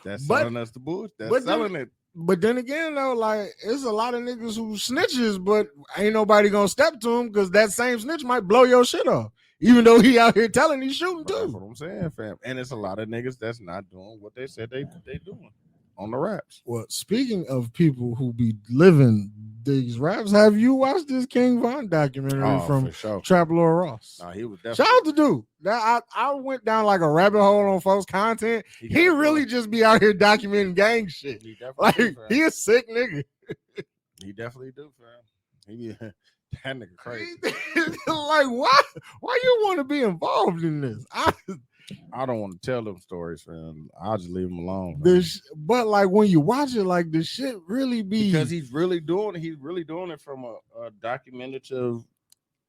That's selling us the bullshit. That's selling it. But then again, though, like, it's a lot of niggas who snitches, but ain't nobody going to step to him because that same snitch might blow your shit off. Even though he out here telling he's shooting too. That's what I'm saying, fam. And it's a lot of niggas that's not doing what they said they doing. On the raps. Well, speaking of people who be living these raps, have you watched this King Von documentary from Trap Lord Ross? No, he was definitely. Shout out to dude. I went down like a rabbit hole on folks' content. He really just be out here documenting gang shit. He he a sick nigga. He definitely do, fam. He that nigga crazy. Like, why you want to be involved in this? I don't want to tell them stories, man. I'll just leave them alone. But like when you watch it, like the shit really be because he's really doing it from a documentative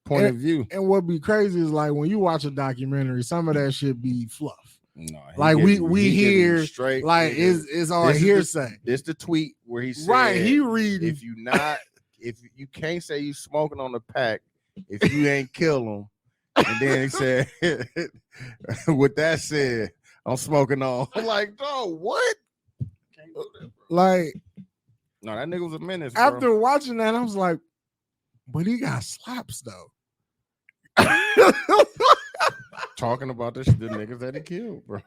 point of view. And what be crazy is like when you watch a documentary, some of that shit be fluff. No, like we hear straight like it's all hearsay. This the tweet where he said, right, he reading. If you can't say you smoking on the pack, if you ain't kill him. And then he said, with that said, I'm smoking on. I'm like, dog, what? Can't do that, bro. Like, no, that nigga was a menace. After watching that, I was like, but he got slaps though. Talking about the niggas that he killed, bro.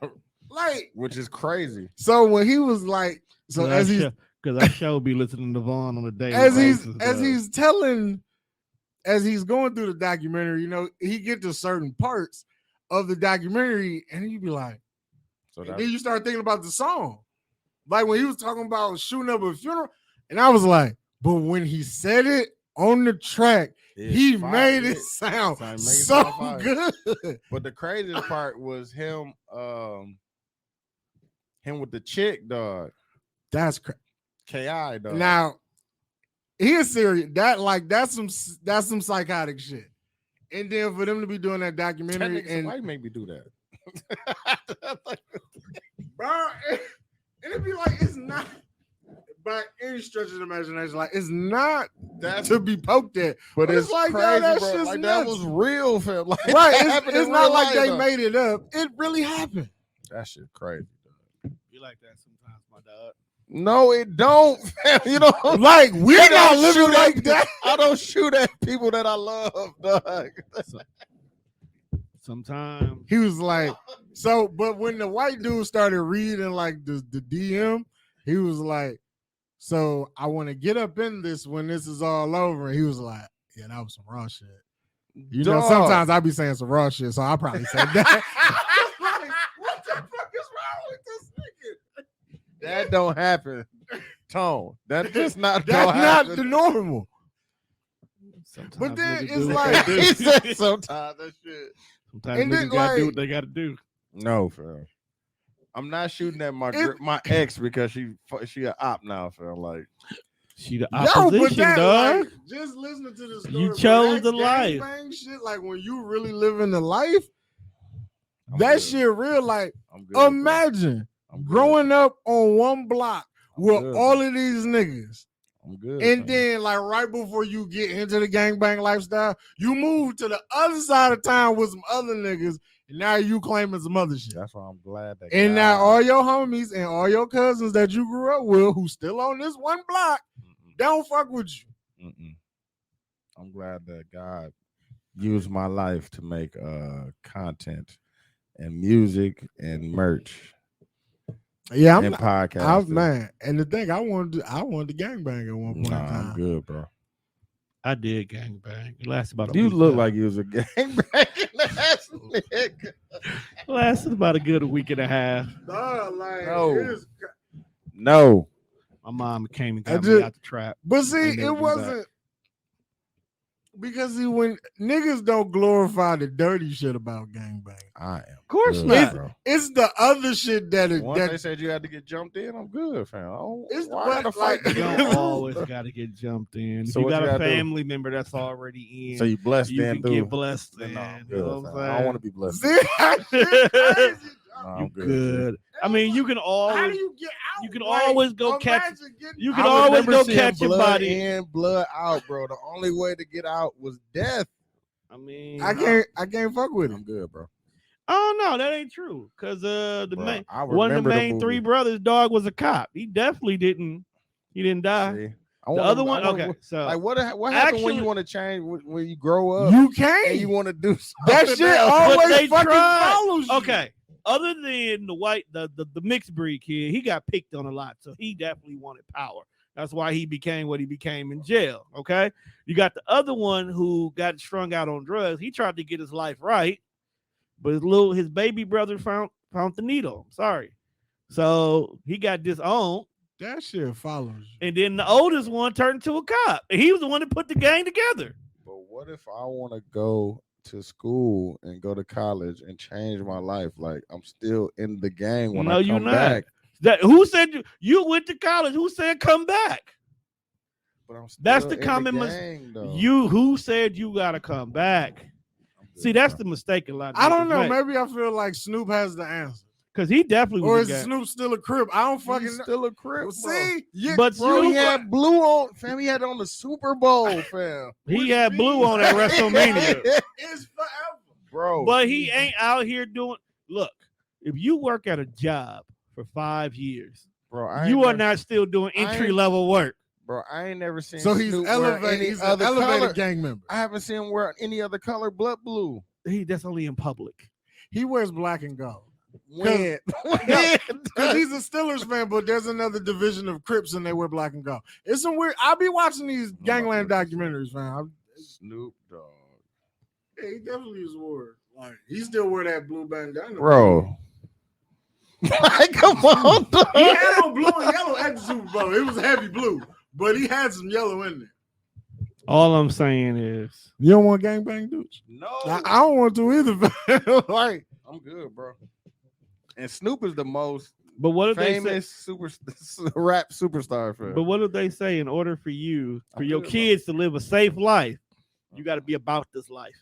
Like, which is crazy. So when he was like, so as he's because I shall be listening to Vaughn on a daily basis. As he's telling. As he's going through the documentary, you know, he get to certain parts of the documentary, and you be like, and then you start thinking about the song. Like when he was talking about shooting up a funeral, and I was like, but when he said it on the track, he made it sound so good. But the craziest part was him with the chick, dog. That's crazy. KI, dog. Now, he is serious. That's some psychotic shit. And then for them to be doing that documentary and why you make me do that? bro, and it'd be like it's not by any stretch of the imagination, like it's not that to be poked at. But it's like crazy, that bro. shit's Like nuts. that was real, fam. Like, Right, that it's in not real like life, they though. made it up. It really happened. That shit crazy. You like that sometimes, my dog. No, it don't, fam. You know, Like we're I not don't living shoot like at- that. I don't shoot at people that I love, dog. Sometimes He was like, so, but when the white dude started reading like the DM, he was like, so I want to get up in this when this is all over. And he was like, yeah, that was some raw shit. You know, Dog. sometimes I be saying some raw shit, so I probably said that. Like, what the fuck is wrong with this nigga? That don't happen, Tone. That's just not. That's don't not happen. the normal. sometimes But then niggas it's do what like- they do. He said sometimes that shit. Sometimes And then, niggas gotta do like- what they gotta do. No, fam. I'm not shooting at my It- my ex because she a op now, fam. Like She the Yo, but opposition, that, dog. like, just listening to this story, You bro, chose that the life. gangbang shit, like when you really living the life, I'm that good. shit real. Like, I'm good. bro. imagine I'm good. growing up on one block I'm with good, all bro. of these niggas, I'm good. and fam. then like right before you get into the gangbang lifestyle, you move to the other side of town with some other niggas, and now you claiming some other shit. That's why I'm glad that. And now God- all your homies and all your cousins that you grew up with, who still on this one block, they don't fuck with you. Mm-mm. I'm glad that God used my life to make content and music and merch Yeah, and podcasts. man. And the thing I wanted to gangbang at one point in Nah, time. I'm good, bro. I did gangbang. It lasted about a You week, look though. like you was a gangbanging ass nigga. It lasted about a good week and a half. Dog, like, No. it is- No, My mom came and I got me just- out the trap. but see, Ain't never it been wasn't because see, when niggas don't glorify the dirty shit about gangbang, I am. Of course good, not. bro. it's the other shit that is Once that they said you had to get jumped in, I'm good, fam. It's Why what, I gotta fight? like- You to get don't in? always got to get jumped in. If So you what got you a gotta do? family member that's already in, So you blessed you then, can dude. get blessed Then, in. no, I'm You good, know what I'm fam. I saying? don't want to be blessed. see, that shit crazy. No, You I'm good. I mean, you can How always do you get out? you can Like, always go catch- imagine getting you I can always remember go seeing catch your blood body. in, blood out, bro. The only way to get out was death. I mean, I can't fuck with I'm him. good, bro. Oh no, that ain't true. Cause the Bro, main I one of the remember main movie. three brothers, dog, was a cop. He definitely didn't. He didn't die. See? I The wanna- other I one, wanna- okay. So Like what happens when Actually- you want to change when you grow up You and you can't. want to do something That shit else? But always they fucking tried. follows you. okay. Other than the white, the mixed breed kid, he got picked on a lot, so he definitely wanted power. That's why he became what he became in jail. Okay, you got the other one who got strung out on drugs. He tried to get his life right, but his baby brother found the needle. Sorry, so he got disowned, That shit follows you. and then the oldest one turned into a cop, and he was the one that put the gang together. But what if I want to go to school and go to college and change my life? Like I'm still in the gang when No, I you're come not. back. That who said you went to college? Who said come back? But I'm still That's the in common gang, though. You who said you gotta come back? I'm good, See, that's bro. the mistake a lot. Of I don't niggas know. make. Maybe I feel like Snoop has the answer, Because he definitely or was is a gang. Snoop still a crip? I don't fucking He's know. still a crip, bro. See, yeah, But Bro, he Snoop, had blue on, fam. He had it on the Super Bowl, fam. he had blue on at WrestleMania. it's forever. Bro. But he ain't out here doing. Look, if you work at a job for 5 years, bro, I ain't you are never- not still doing I ain't- entry level work. Bro, I ain't never seen. So he's Snoop wear elevated. any He's an other elevated color. gang member. I haven't seen him wear any other color, blood blue. That's only in public. He wears black and gold When? because he's a Steelers fan. But there's another division of Crips and they wear black and gold. It's some weird. I'll be watching these gangland documentaries, man. Snoop Dogg. Yeah, he definitely is wore. Like he still wear that blue bandana, Bro. Like, come on, dog. He had on blue and yellow at the Super Bowl. It was heavy blue, but he had some yellow in there. All I'm saying is, You don't want gangbang dudes? No. I don't want to either. Like I'm good, bro. And Snoop is the most But what if they say? famous super rap superstar. Fam. But what if they say? In order for you, for I'm your good, kids to live a safe life, you got to be about this life.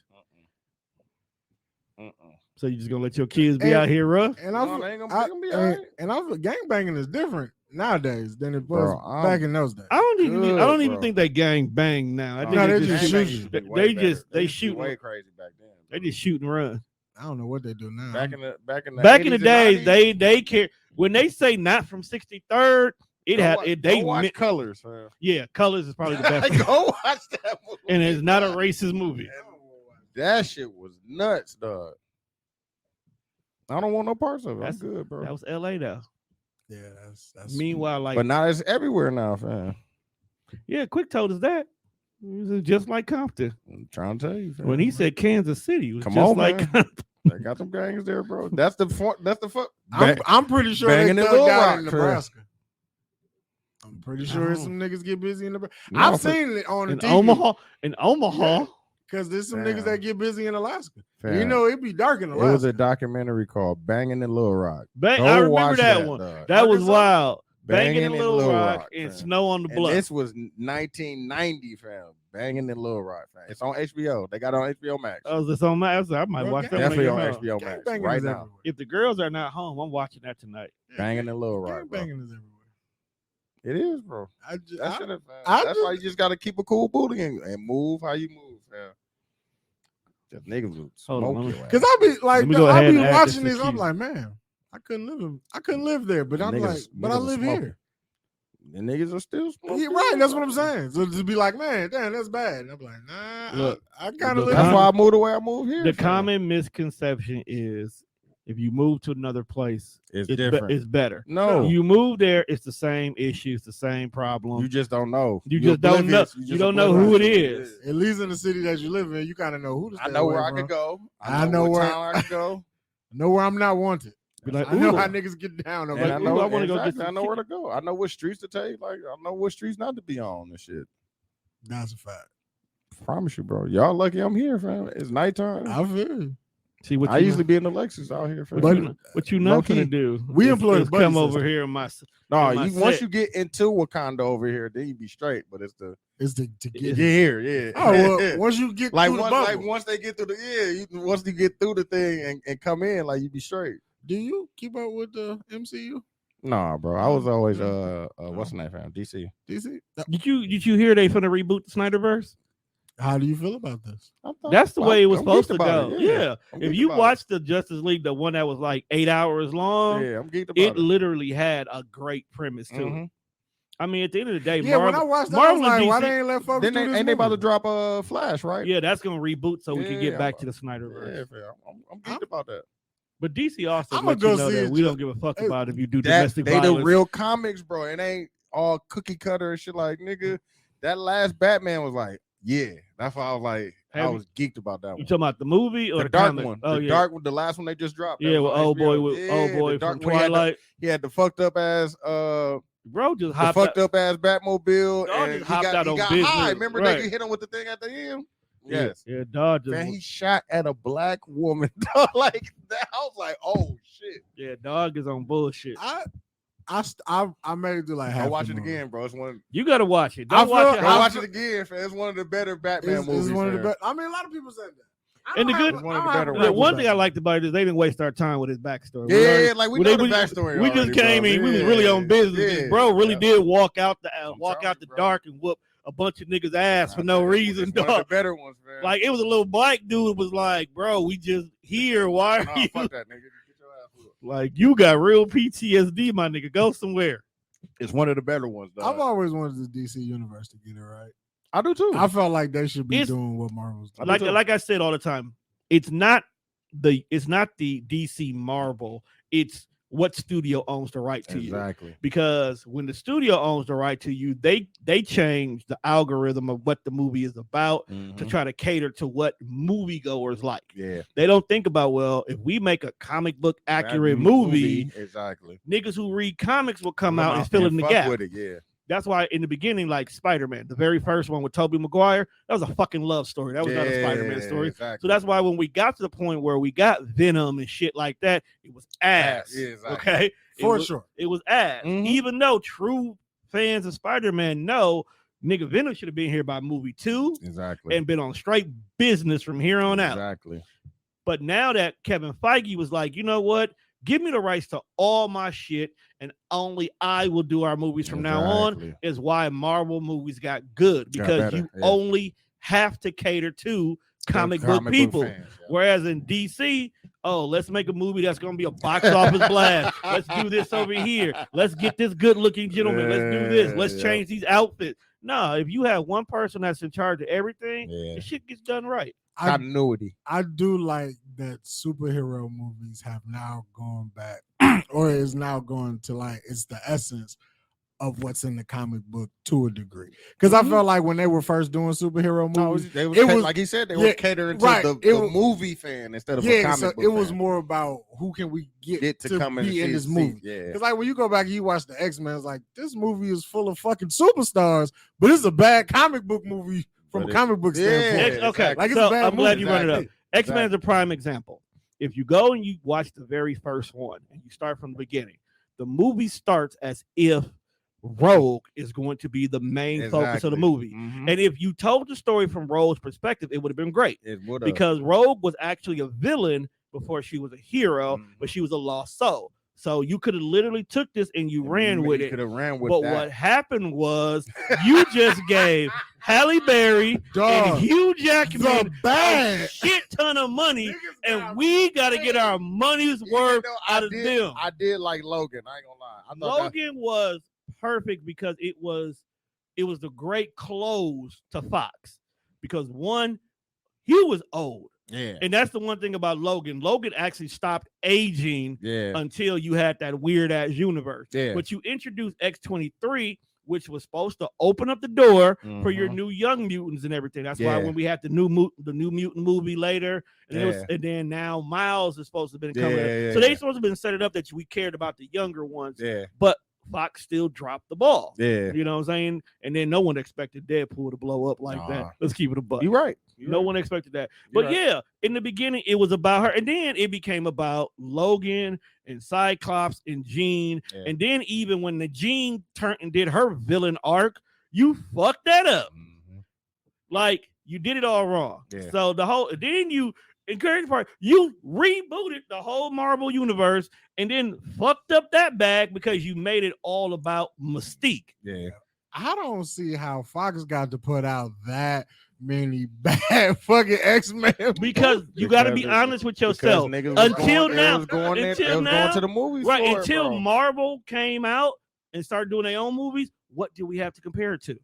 So you just gonna let your kids be out here rough? And No, they ain't gonna be all right. and I feel gangbanging is different nowadays than it was Bro, back in those days. I don't even bro. think they gang bang now. I think No, they they just just shoot. shoot. They shoot. way crazy back then. They just shoot and run. I don't know what they do now. Back in the Back in the 80s and days, 90s, they care when they say not from 63rd. It go had wa- it. go They watch meant, Colors. Fam. yeah, Colors is probably the best, one. Go watch that movie. And it's not a racist movie. That shit was nuts, dog. I don't want no parts of it. That's- I'm good, bro. That was L.A. though. Yeah, that's Meanwhile, like But now it's everywhere now, fam. yeah, Quick told us that. It was just like Compton. I'm trying to tell you, fam. When he said Kansas City, it was Come just on, like man. Compton. They got them gangs there, bro. That's the fuck. I'm pretty sure they banging in dug Little out Rock, in fam. Nebraska. I'm pretty sure No. some niggas get busy in Nebraska. No, I've for- seen it on the In TV. Omaha. Because there's some Fam. niggas that get busy in Alaska. Fam. You know, it be dark in It was Alaska. a documentary called "Banging in Little Rock." I Go remember watch that one. dog. That was Arkansas? wild. Banging Banging in in Little Little Rock, Rock, and fam. Snow on the And Bluff. this was 1990, fam. Banging in Little Rock, fam. It's on HBO. They got it on HBO Max. I was just on my. I might Bro, watch that when I Definitely get on home. HBO Max Gangbanging right is now. everywhere. If the girls are not home, I'm watching that tonight. Banging in Little Rock, bro. Gangbanging is everywhere. It is, bro. I just, That shit is, fam. I That's why you just gotta keep a cool booty and move how you move, fam. Just niggas will Hold on, smoke let me- your ass. Because I be like, Let me go I ahead be and add watching this this. to I'm queue. like, man, I couldn't live there. But I'm Niggas- like, but I niggas are live smoking. here. The niggas are still smoking. Yeah, right. That's what I'm saying. So to be like, man, damn, that's bad. And I'm like, nah, Look, I kind of look, live. That's here. why I moved the way I moved here. The fam. common misconception is if you move to another place, It's it's, different. it's better. No, You move there, it's the same issues, the same problem. you just don't know. You You're just don't know. oblivious. You just don't know who it oblivious. is. At least in the city that you live in, you kind of know who to stay I know away where I from. could go. I know what where- town I could go. I know where I'm not wanted. Be like, I know ooh, how niggas get down. I'm And like, I ooh, know I wanna go get exactly. some I know where to go. I know what streets to take. Like I know what streets not to be on and shit. that's a fact. Promise you, bro. Y'all lucky I'm here, fam. It's nighttime. I feel you. see what I you usually be in the Lexus out here, fam. what you not low-key. gonna do. We is- employ the is buddy come over system. here in my. No, in my you once set. you get into Wakanda over here, then you be straight. But it's the It's to get get. here, yeah. Oh well, once you get like through once, the bubble, like once they get through the once you get through the thing and come in, like you be straight. do you keep up with the MCU? Nah, bro. I was always what's the name, fam? DC. DC? Did you hear they finna reboot the Snyderverse? How do you feel about this? That's the way it was I'm supposed geeked to about go. it, Yeah. I'm If geeked you about watch the Justice League, the one that was like 8 hours long, yeah, I'm geeked about it it. literally had a great premise to it. Mhm. I mean, at the end of the day, Yeah, when I Marvel, watched that, I was Marvel and like, why DC they ain't let folks Then do they this ain't they about to movie? drop a Flash, right? yeah, that's gonna reboot so we can get Yeah, back I'm- to the Snyderverse. Yeah, fam. I'm geeked about that. But DC also I'ma let you go know see that it we ju- don't give a fuck Hey, about if you do That domestic they violence. the real comics, bro. It ain't all cookie cutter and shit. Like nigga, that last Batman was like, yeah. That's why I was like, I Have was geeked about that You one. talking about the movie or The the dark comic? one. Oh the yeah, dark one, the last one they just dropped. That yeah. was With on old boy, HBO. with Yeah, old boy the dark from one. He had the- Twilight. He had the fucked up ass Bro, just the hopped fucked out. up ass Batmobile, Dog and just hopped out he on got business. high. Remember Right. they hit him with the thing at the end? Yeah, Yes. yeah, dog just Man, he shot at a black woman. Like that. I was like, oh shit. yeah, dog is on bullshit. I made it to like half. Go watch the it movie. again, bro. It's one. You gotta watch it. I Don't watch feel- it. Go I watch feel- it again, fam. It's one of the better Batman movies. It's one of the fam. best. I mean, a lot of people said that. I And the don't good- have- one of I the don't better have a ones. Yeah, problem one with thing I that. liked about it is they didn't waste our time with his backstory. Yeah, like we know the we backstory. We just already, came bro. in. We was really on business. Yeah, This bro really yeah. did walk out I'm walk telling out the you, bro. dark and whoop a bunch of niggas' ass for I no think reason, it's one of the dog. better ones, man. Like it was a little black dude was like, bro, we just here. Why are nah, you fuck that nigga. Get your ass whooped. like you got real PTSD, my nigga? Go somewhere. It's one of the better ones, dog. I've always wanted the DC universe to get it right. I do too. I felt like they should be It's- doing what Marvel's doing. do too. Like I said all the time, it's not the DC Marvel. It's what studio owns the right to you. exactly. Because when the studio owns the right to you, they change the algorithm of what the movie is about to Mhm. try to cater to what moviegoers like. Yeah. They don't think about, well, if we make a comic book accurate That movie, exactly. niggas who read comics will come out and fill in the fuck gap. with it. Yeah. That's why in the beginning, like Spider-Man, the very first one with Tobey Maguire, that was a fucking love story. That was not a Spider-Man story. Exactly. So that's why when we got to the point where we got Venom and shit like that, it was ass. Yeah, exactly. Okay, For sure. It was ass. Mhm. Even though true fans of Spider-Man know, nigga, Venom should have been here by movie 2 Exactly. and been on straight business from here on out. Exactly. But now that Kevin Feige was like, you know what? Give me the rights to all my shit, and only I will do our movies from now on, is why Marvel movies got good, because you only have to cater to comic book people. Fans, Whereas in DC, oh, let's make a movie that's going to be a box office blast. Let's do this over here. Let's get this good looking gentleman. Let's do this. Let's change these outfits. No, if you have one person that's in charge of everything, the shit gets done right. Continuity. I do like that superhero movies have now gone back, or is now going to, like, it's the essence of what's in the comic book to a degree. Because I felt like when they were first doing superhero movies, it was like he said, they were catering to the movie fan instead of a comic book it was fan. more about who can we get to come be in this movie. Yeah, because like when you go back and you watch the X-Men, it's like, this movie is full of fucking superstars, but it's a bad comic book movie from a comic book standpoint. Okay, like, so I'm glad you brought it up. X-Men is a prime example. If you go and you watch the very first one and you start from the beginning, the movie starts as if Rogue is going to be the main focus of the movie. Mm-hmm. And if you told the story from Rogue's perspective, it would have been great. It would have. Because Rogue was actually a villain before she was a hero, but she was a lost soul. So you could have literally took this and you ran with it. Could have ran with but that. What happened was you just gave Halle Berry and Hugh Jackman a shit ton of money, and we got to get our money's worth out of them. I did like Logan. I ain't gonna lie. Logan was perfect because it was the great close to Fox, because one, he was old. Yeah. And that's the one thing about Logan. Logan actually stopped aging until you had that weird ass universe. Yeah. But you introduced X-23, which was supposed to open up the door for your new Young Mutants and everything. That's why when we had the new Mutant movie later, and then now Miles is supposed to have been coming up. So they supposed to have been set it up that we cared about the younger ones. Yeah. But Fox still dropped the ball. Yeah. You know what I'm saying? And then no one expected Deadpool to blow up like that. Let's keep it a buck. You're right. No one expected that. But in the beginning, it was about her. And then it became about Logan and Cyclops and Jean. Yeah. And then even when the Jean turned and did her villain arc, you fucked that up. Mm-hmm. Like, you did it all wrong. Yeah. So then you encourage part, you rebooted the whole Marvel universe and then fucked up that bag because you made it all about Mystique. Yeah. I don't see how Fox got to put out that many bad fucking X-Men because you got to be honest with yourself. Until now, going to the movies, right? Until Marvel came out and started doing their own movies, what do we have to compare it to?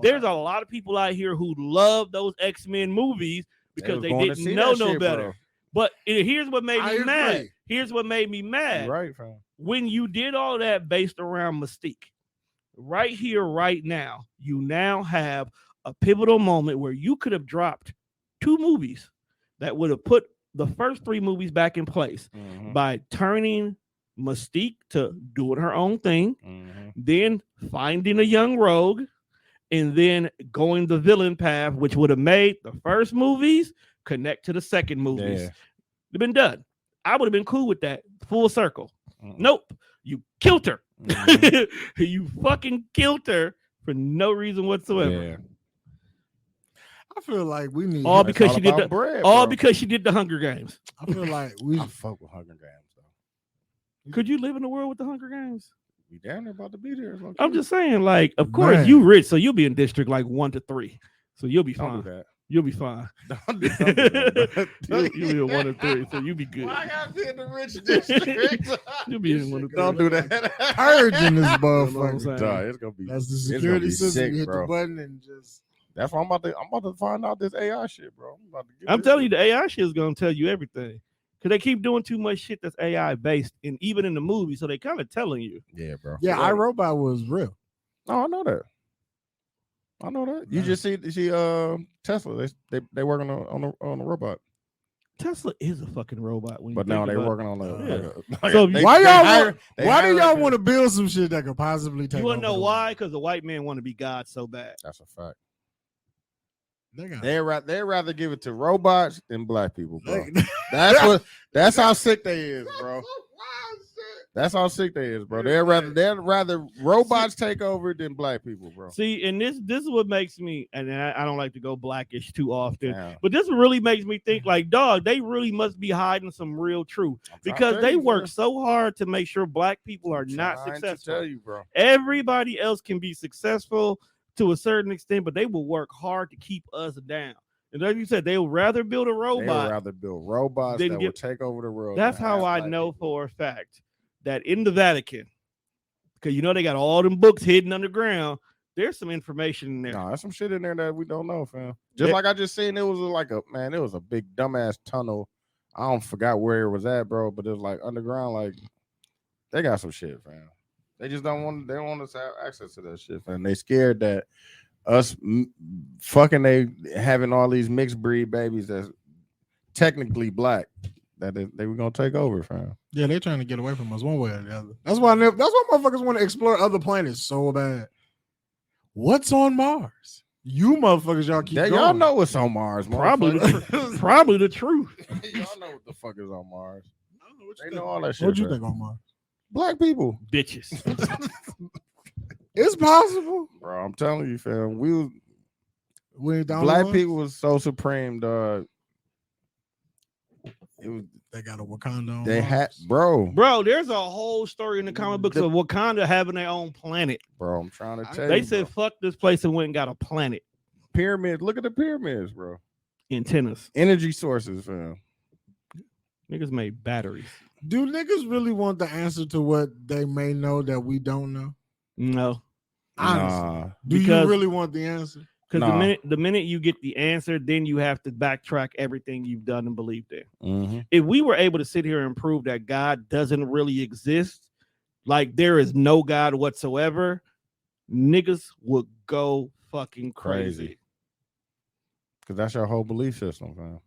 There's a lot of people out here who love those X-Men movies because they didn't know no better. Bro. But here's what made me mad. Here's what made me mad. Right, fam. When you did all that based around Mystique, right here, right now, you now have a pivotal moment where you could have dropped 2 movies that would have put the first 3 movies back in place by turning Mystique to doing her own thing, then finding a young Rogue, and then going the villain path, which would have made the first movies connect to the second movies. Yeah. They've been done. I would have been cool with that. Full circle. Nope. You killed her. You fucking killed her for no reason whatsoever. Yeah. I feel like we need all because she did because she did the Hunger Games. I feel like I fuck with Hunger Games though. Could you live in the world with the Hunger Games? We down there about to be there. I'm just saying, like, of course you rich, so you'll be in district like 1 to 3, so you'll be fine. Don't do that. You'll be fine. Don't do that. You'll be in 1 to 3, so you'll be good. Why I gotta be in the rich district? You'll be in 1 to 3. Don't do that. Purging this motherfucker. It's gonna be. That's the security system. Sick, you hit bro. the button and just. That's why I'm about to find out this AI shit, bro. I'm telling you, the AI shit is gonna tell you everything. Cause they keep doing too much shit that's AI based, and even in the movie, so they kind of telling you. Yeah, bro. Yeah, iRobot was real. Oh, I know that. You just see Tesla. They working on the robot. Tesla is a fucking robot. When you But now think they're about working on Yeah. a. So Why do y'all want to build some shit that could possibly it. take? You want to know over the why? world? Because the white man want to be God so bad. That's a fact. They They'd rather give it to robots than black people, bro. That's how sick they is, bro. That's how sick they is, bro. They'd rather robots take over than black people, bro. See, and this is what makes me, and I don't like to go blackish too often, Damn. but this really makes me think like, dog, they really must be hiding some real truth because they work so hard to make sure black people are not successful. Tell you, bro. Everybody else can be successful to a certain extent, but they will work hard to keep us down. And like you said, they would rather build a robot. They would rather build robots that would take over the world. That's how I know for a fact that in the Vatican, because you know they got all them books hidden underground, there's some information in there. No, there's some shit in there that we don't know, fam. Just like I just seen, it was it was a big dumbass tunnel. I don't forgot where it was at, bro, but it was like underground. Like they got some shit, fam. They just don't want us to have access to that shit, fam. They scared that us fucking they having all these mixed breed babies that's technically black. That they were gonna take over, fam. Yeah, they're trying to get away from us one way or the other. That's why motherfuckers want to explore other planets so bad. What's on Mars? You motherfuckers, y'all keep going. Y'all know what's on Mars, probably the truth. Y'all know what the fuck is on Mars. They know all that shit. What you think on Mars? Black people, bitches. It's possible, bro. I'm telling you, fam. We black people was so supreme, dog. They got a Wakanda on they Mars. had bro. There's a whole story in the comic books of Wakanda having their own planet. Bro, I'm trying to tell you. They said fuck this place and went and got a planet. Pyramids. Look at the pyramids, bro. Antennas. Energy sources, fam. Niggas made batteries. Do niggas really want the answer to what they may know that we don't know? No. Honestly. Do you really want the answer? Because the minute you get the answer, then you have to backtrack everything you've done and believed in. Mm-hmm. If we were able to sit here and prove that God doesn't really exist, like there is no God whatsoever, niggas would go fucking crazy. Because that's your whole belief system, fam.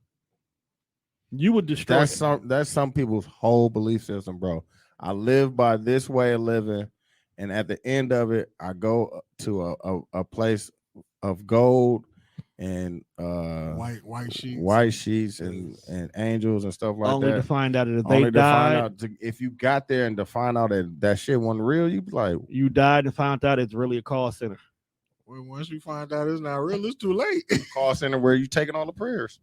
You would destroy that's some people's whole belief system, bro. I live by this way of living, and at the end of it, I go to a place of gold and white sheets and angels and stuff like that. Only to find out that they died. If you got there and to find out that shit wasn't real, you'd be like, you died and found out it's really a call center. Well, once you find out it's not real, it's too late. Call center where you taking all the prayers.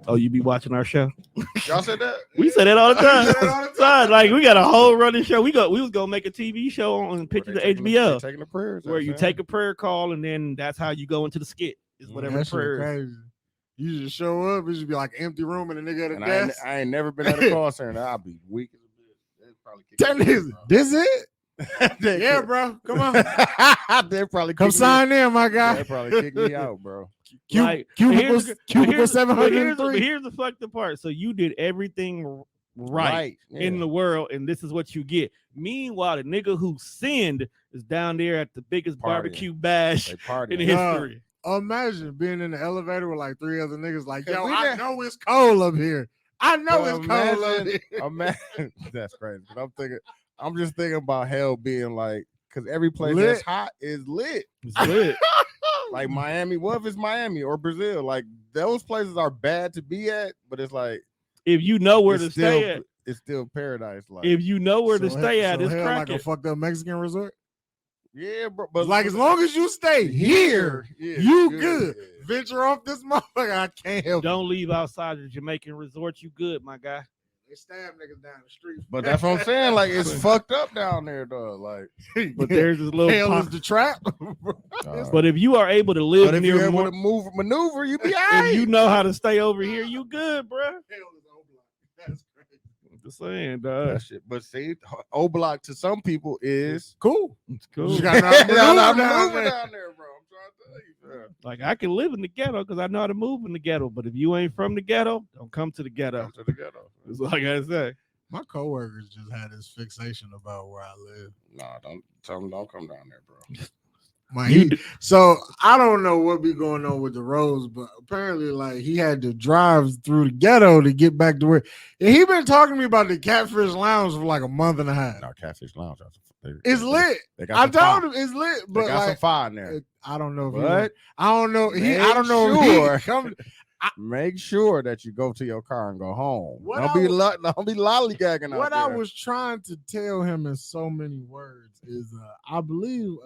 Oh, you be watching our show? Y'all said that? We said that all the time. Like we got a whole running show. We was gonna make a TV show on Picture the HBO. Taking the prayers, where you take a prayer call and then that's how you go into the skit. Is whatever prayer is. You just show up, it should be like an empty room and a nigga at a desk. I ain't never been at a call center. I'll be weak as a bitch. This it? Yeah, bro. Come on. They probably come sign in, my guy. They probably kick me out, bro. Cubicle 703. Here's the fucked up part. So you did everything right in the world, and this is what you get. Meanwhile, the nigga who sinned is down there at the biggest barbecue bash in history. Imagine being in the elevator with like three other niggas like, yo, I know it's cold up here. I know it's cold up here. Imagine, that's crazy. But I'm just thinking about hell being like, because every place that's hot is lit. It's lit. Like Miami, what if it's Miami or Brazil? Like those places are bad to be at, but it's like if you know where to stay at, it's still paradise. Like if you know where to stay at, it's cracking. Like a fucked up Mexican resort. Yeah, bro. But like as long as you stay here, you good. Yeah. Venture off this motherfucker. I can't help. Don't leave outside the Jamaican resort. You good, my guy. They stab niggas down the street. But that's what I'm saying. Like it's fucked up down there, though. Like, but there's this little hell is the trap. But if you are able to live near, you're able to maneuver, you be alright. If you know how to stay over here, you good, bro. Hell is Oblock. That's crazy. I'm just saying, dog. But see, O-Block to some people is cool. It's cool. You got maneuver down there, bro. I'm trying to tell you. Like I can live in the ghetto because I know how to move in the ghetto. But if you ain't from the ghetto, don't come to the ghetto. Come to the ghetto. It's like I say. My coworkers just had this fixation about where I live. Nah, don't tell them don't come down there, bro. So I don't know what be going on with the roads, but apparently, like he had to drive through the ghetto to get back to where. And he been talking to me about the Catfish Lounge for like a month and a half. No, Catfish Lounge. It's lit. I told him it's lit, but they got some fire in there. I don't know. But I don't know. I don't know. Make sure that you go to your car and go home. Don't be lollygagging out What there. I was trying to tell him in so many words is, I believe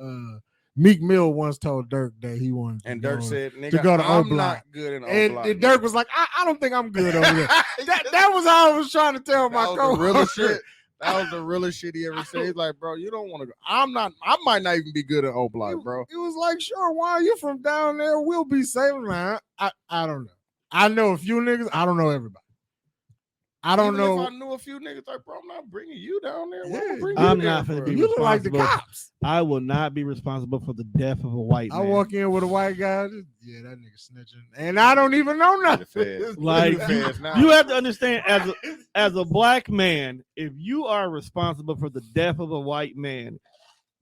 Meek Mill once told Dirk that he wanted and to Dirk go, said, "Nigga, to go to I'm O-Block. not good in O-Block." And Dirk was like, I don't think I'm good over there. that was how I was trying to tell my coworker. Shit. That was the realest shit he ever said. He's like, bro, you don't want to go. I might not even be good at O-Block, bro. He was like, sure, why are you from down there? We'll be safe, man. I don't know. I know a few niggas. I don't know everybody. I don't know. If I knew a few niggas, like, bro, I'm not bringing you down there. I'm not going to be responsible. You look like the cops. I will not be responsible for the death of a white man. I walk in with a white guy. Yeah, that nigga snitching, and I don't even know nothing. Like you have to understand, as a black man, if you are responsible for the death of a white man,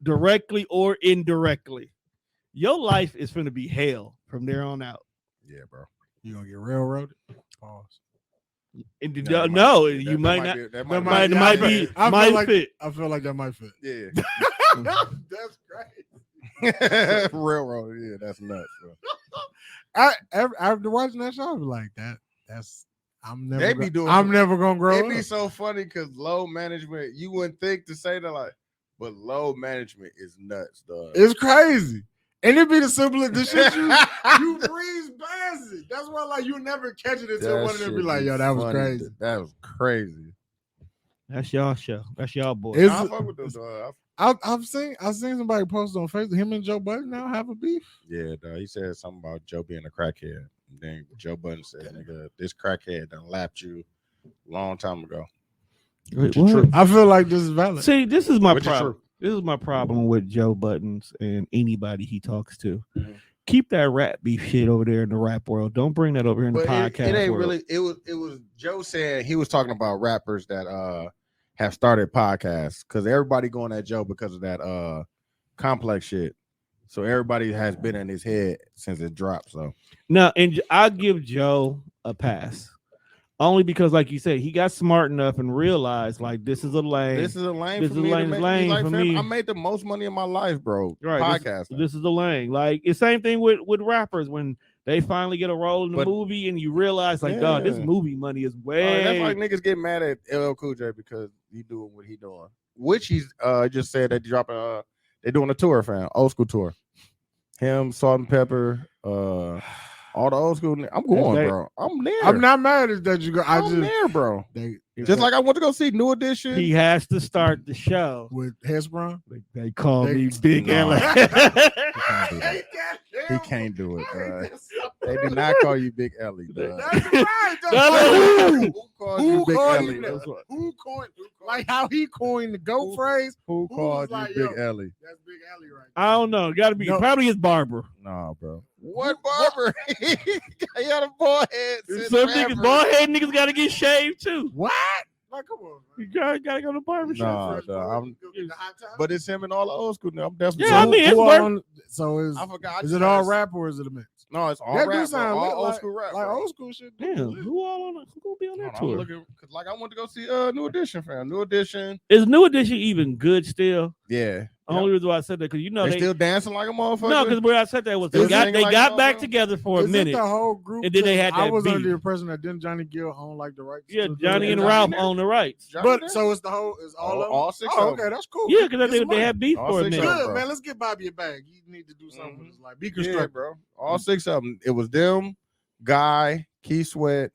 directly or indirectly, your life is going to be hell from there on out. Yeah, bro. You gonna get railroaded? Pause. No, you might not. That might fit. I feel like that might fit. Yeah. That's great. Railroad. Yeah, that's nuts. Bro. After watching that show, I was like, I'm never gonna grow up. It'd be so funny because low management, you wouldn't think to say that, like, but low management is nuts, dog. It's crazy. And it'd be the simplest the shit you breeze past it. That's why, like, you never catch it until one of them be like, yo, that was crazy. That was crazy. That's y'all show. That's y'all boy. I fuck with those, dog. I've seen somebody post on Facebook. Him and Joe Budden now have a beef. Yeah, dog. He said something about Joe being a crackhead. And then Joe Budden said, "Nigga, this crackhead done lapped you a long time ago." Wait, what? I feel like this is valid. See, this is my problem. This is my problem with Joe Buttons and anybody he talks to. Mm-hmm. Keep that rap beef shit over there in the rap world. Don't bring that over here in the podcast It ain't world. really. It was Joe saying he was talking about rappers that have started podcasts because everybody going at Joe because of that complex shit. So everybody has been in his head since it dropped. So no, and I'll give Joe a pass. Only because, like you said, he got smart enough and realized, like, this is a lane. This is a lane this for is me. Lane for me. I made the most money in my life, bro. Right. Podcast. This is the lane. Like, it's same thing with rappers when they finally get a role in the movie and you realize, like, dog, this movie money is way. That's like niggas get mad at LL Cool J because he doing what he doing. Which he's just said that they're doing a tour, fam. Old school tour. Him, Salt and Pepper, all the old school. I'm going, bro. I'm there. I'm not mad at that you go. I'm there, bro. Just like I want to go see New Edition. He has to start the show with Hesperon. They call me Big Ellie. He can't do it. They do not call you Big Ellie. That's right. Who called you Big Ellie? Who coined? Like how he coined the GOAT phrase. Who called you Big Ellie? That's Big Ellie right there. I don't know. Got to be probably his barber. Nah, bro. What barber? He got a bald head. Some niggas, bald head niggas got to get shaved too. What? Like, come on, man. You gotta go to barber shop. But it's him and all the old school now. I'm definitely. Yeah, I mean, it's I forgot. Is it all rap or is it a mix? No, it's all rap. All old school rap. Like old school shit. Damn, who all on? Who gonna be on that tour? Cause like I want to go see New Edition, fam. New Edition. Is New Edition even good still? Yeah. Only reason why I said that because they still dancing like a motherfucker. No, because where I said that was they got back together for a minute. The whole group, and then they had that I was beat. under the impression that didn't Johnny Gill own like the rights. Yeah, Johnny and Ralph own the rights. But so it's the whole is all six. Oh, okay, that's cool. Yeah, because they had beef for a minute. Good, man. Let's get Bobby a bag. You need to do something with his life. Be constructive, bro. All six of them. It was them, Guy, Key Sweat,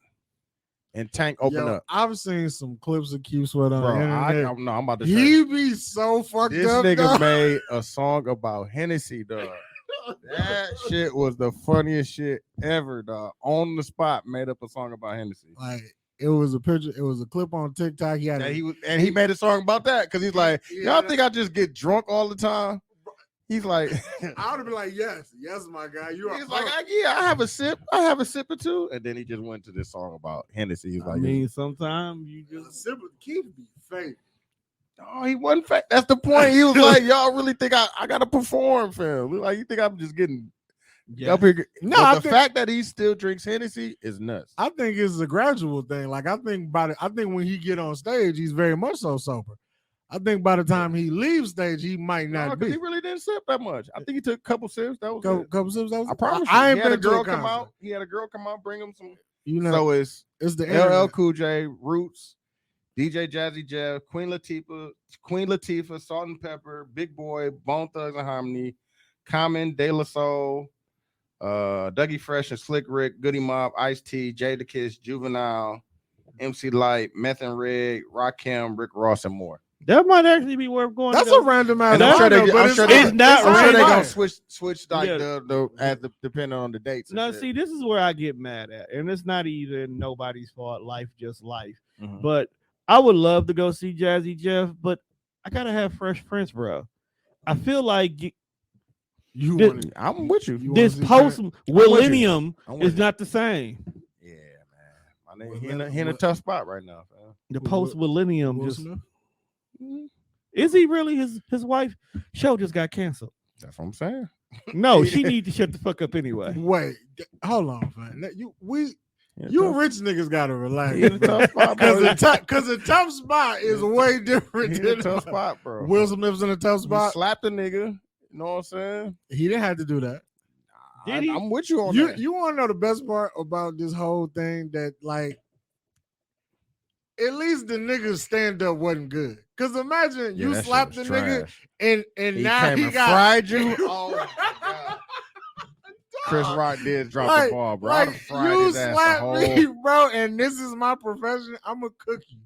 and Tank open up. I've seen some clips of Q Sweat on bro, the internet. I'm about to He be so fucked this up. This nigga dog. made a song about Hennessy, dog. That shit was the funniest shit ever, dog. On the spot, made up a song about Hennessy. Like it was a picture, it was a clip on TikTok. He made a song about that because he's like, y'all think I just get drunk all the time? He's like, I would have been like, yes, my guy. He's like, I have a sip or two, and then he just went to this song about Hennessy. He's like, I mean, sometimes you just sip of Keith be fake. Oh, he wasn't fat. That's the point. He was like, y'all really think I gotta perform, fam? Like, you think I'm just getting up here? No, But I the think- fact that he still drinks Hennessy is nuts. I think it's a gradual thing. Like I think when he get on stage, he's very much so sober. I think by the time he leaves stage, he might No, not because be. he really didn't sip that much. I think he took a couple sips. That was Couple sips. That was, I promise you. I ain't He had a been to girl a come concert. out. He had a girl come out, bring him some. You know, So it's it's the LL internet. Cool J, Roots, DJ Jazzy Jeff, Queen Latifah, Salt and Pepper, Big Boy, Bone Thugs and Harmony, Common, De La Soul, Dougie Fresh and Slick Rick, Goody Mob, Ice T, Jada Kiss, Juvenile, MC Light, Meth and Rig, Rakim, Rick Ross, and more. That might actually be worth going. That's to a random ass. And I'm sure they, but I'm sure they, it's not I'm sure they random. gonna switch like Yeah. depending on the dates. and Now, shit. see, this is where I get mad at, and it's not even nobody's fault. Life, just life. Mhm. But I would love to go see Jazzy Jeff, but I gotta have Fresh Prince, bro. I feel like You This- want I'm with you. this post millennium I'm with is you. not the same. Yeah, man. My nigga, he in a tough spot right now, fam. The Will- post millennium Will just Smith? is he really his wife? Show just got canceled. That's what I'm saying. No, she need to shut the fuck up anyway. Wait, hold on, man. You He in a you tough- rich niggas gotta relax. he in a tough spot, bro. Because a tough spot is way different He in a than tough spot, bro. Will Smith's in a tough You spot. slapped a nigga. You know what I'm saying? He didn't have to do that. Did he? I'm with you on You that. you want to know the best part about this whole thing? That like, at least the nigga's stand up wasn't good. Cause imagine Yeah, you that shit slapped the was nigga trash. and He now came he and got fried you. Oh my God. Chris Rock did drop Like- the ball, bro. I'd have Like, fried you his ass the slapped whole. me, bro, and this is my profession. I'm a cook you.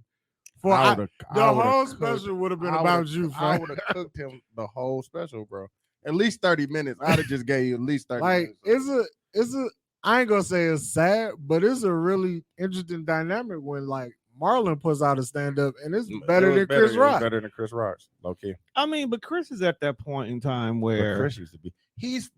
For I I, would've- the I would've whole cooked- special would have been I about would've- you, I fam. would have cooked him the whole special, bro. At least 30 minutes. I'd have just gave you at least 30 Like minutes. it's a I ain't gonna say it's sad, but it's a really interesting dynamic when like Marlon puts out a stand up and it's better than Chris It was Rock. better than Chris Rock's. Low key. I mean, but Chris is at that point in time But where Chris used to be. Chris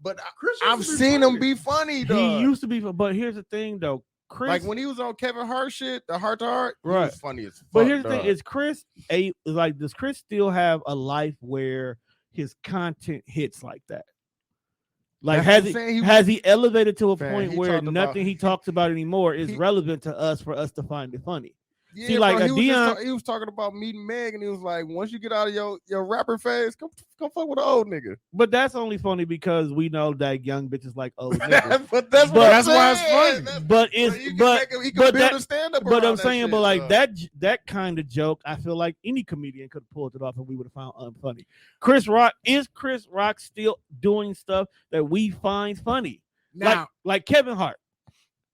I've used to be seen funny. him be funny, he dog. used to be. But here's the thing, though, Chris. Like when he was on Kevin Hart shit, the Heart to Heart, he Right. was funny as fuck. But here's the dog. thing: is Chris does Chris still have a life where his content hits like that? Like That's what I'm saying. has he elevated to a Man, point he where talked about- nothing he talks about anymore is he- relevant to us for us to find it funny? Yeah, See, like, bro, a he was talking about meeting Meg, and he was like, once you get out of your rapper phase, come fuck with an old nigga. But that's only funny because we know that young bitches like old niggas. But that's But what that's I'm why it's saying. funny. That's- But he it's can but make he can but build that- a stand up. but I'm saying, but like that kind of joke, I feel like any comedian could have pulled it off and we would have found unfunny. Chris Rock still doing stuff that we find funny? Now Like Kevin Hart.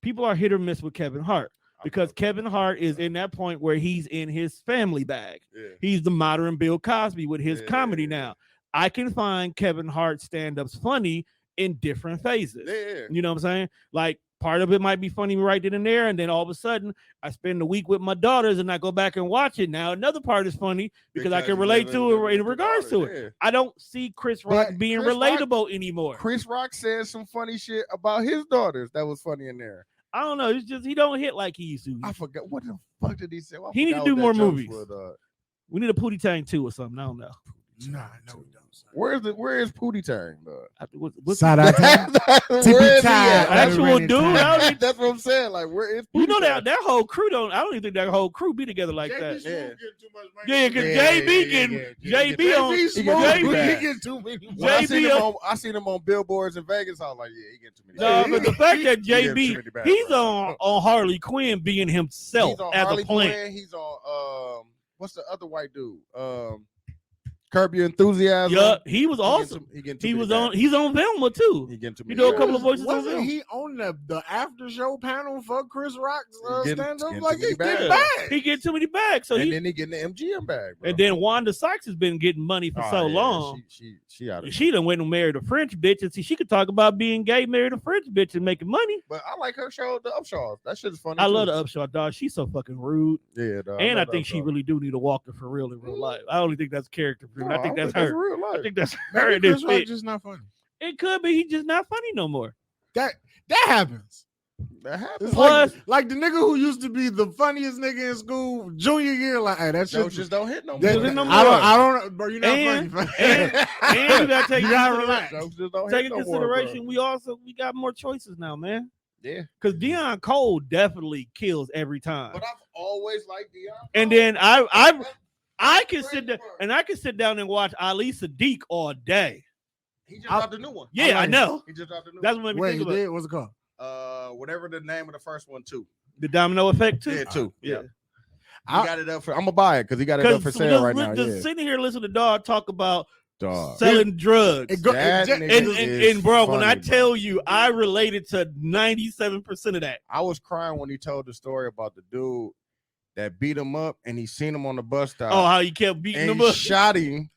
People are hit or miss with Kevin Hart because Kevin Hart is in that point where he's in his family bag. Yeah. He's the modern Bill Cosby with his Yeah, comedy yeah, now. I can find Kevin Hart stand-ups funny in different phases. Yeah. You know what I'm saying? Like part of it might be funny right then and there, and then all of a sudden I spend the week with my daughters and I go back and watch it. Now another part is funny because I can you relate live to it in with regards your to daughter, it. I don't see Chris Rock But being Chris Rock- relatable anymore. Chris Rock said some funny shit about his daughters that was funny in there. I don't know. It's just he don't hit like he used to. I forgot what the fuck did he say? I He need to forgot do what more that jokes movies. was, We need a Pootie Tang 2 or something. I don't know. nah, no, we don't. Where is Pootie Tang, dog? What's Side eye time. Where is he at? time. actual Every dude? time. I don't even- That's what I'm saying. Like, where is Pootie you know Tang? that whole crew don't. I don't even think that whole crew be together like that. Yeah. Yeah, because JB getting JB on He JB. get get too many. When I seen JB him I seen him on billboards in Vegas. I was like, yeah, he getting too many. No, bags. but the fact that He getting too JB many bags, he's bro. on Harley Quinn being himself He's on as Harley a plant. Quinn. He's on what's the other white dude? Curb Your Enthusiasm. Yeah, he was awesome. He getting too He many was bags. on. He's on Velma too. He getting too He many do a couple bags. of voices on Wasn't film. he on the after show panel for Chris Rock's Getting- stand up? getting Like too many he get bags. back. He get too many bags. So and he then he getting the MGM bag, bro. and then Wanda Sykes has been getting money for Oh, so yeah, long. She out of She done went and married a French bitch, and see, she could talk about being gay, married a French bitch, and making money. But I like her show, The Upshaws. That shit is funny. I too. love the Upshaw dog. She's so fucking rude, Yeah, dog, and I love The think she Upshaws. really do need a walker for real in real life. I only think that's character. No, I think that's that's her. real I life. think that's her. Maybe in this Chris Rock fit. just not funny. It could be he's just not funny no more. That happens. That happens. Plus, like the nigga who used to be the funniest nigga in school, junior year, like, hey, that shit Jokes just don't hit no more. that, hit no I don't, bro. You're not And- funny. and you gotta take You gotta into relax. Jokes just don't take hit in no more, bro. consideration. We got more choices now, man. Yeah. Because Deion Cole definitely kills every time. But I've always liked Deion. And then I can sit there and I can sit down and watch Ali Sadiq all day. He just dropped a new one. Yeah, I like know. He just dropped a new That's one. what made me Wait, think you about did? What's it called? Whatever the name of the first one, too. the domino effect too. Yeah, too. Yeah. He got it up for. I'm gonna buy it because he got it up for sale right now. Just Yeah, sitting here listening to dog talk about dog. selling drugs. That And, nigga is and bro, when I funny, bro. tell you, I related to 97% of that. I was crying when he told the story about the dude that beat him up, and he seen him on the bus stop. Oh, how you kept beating and them he up. shot him,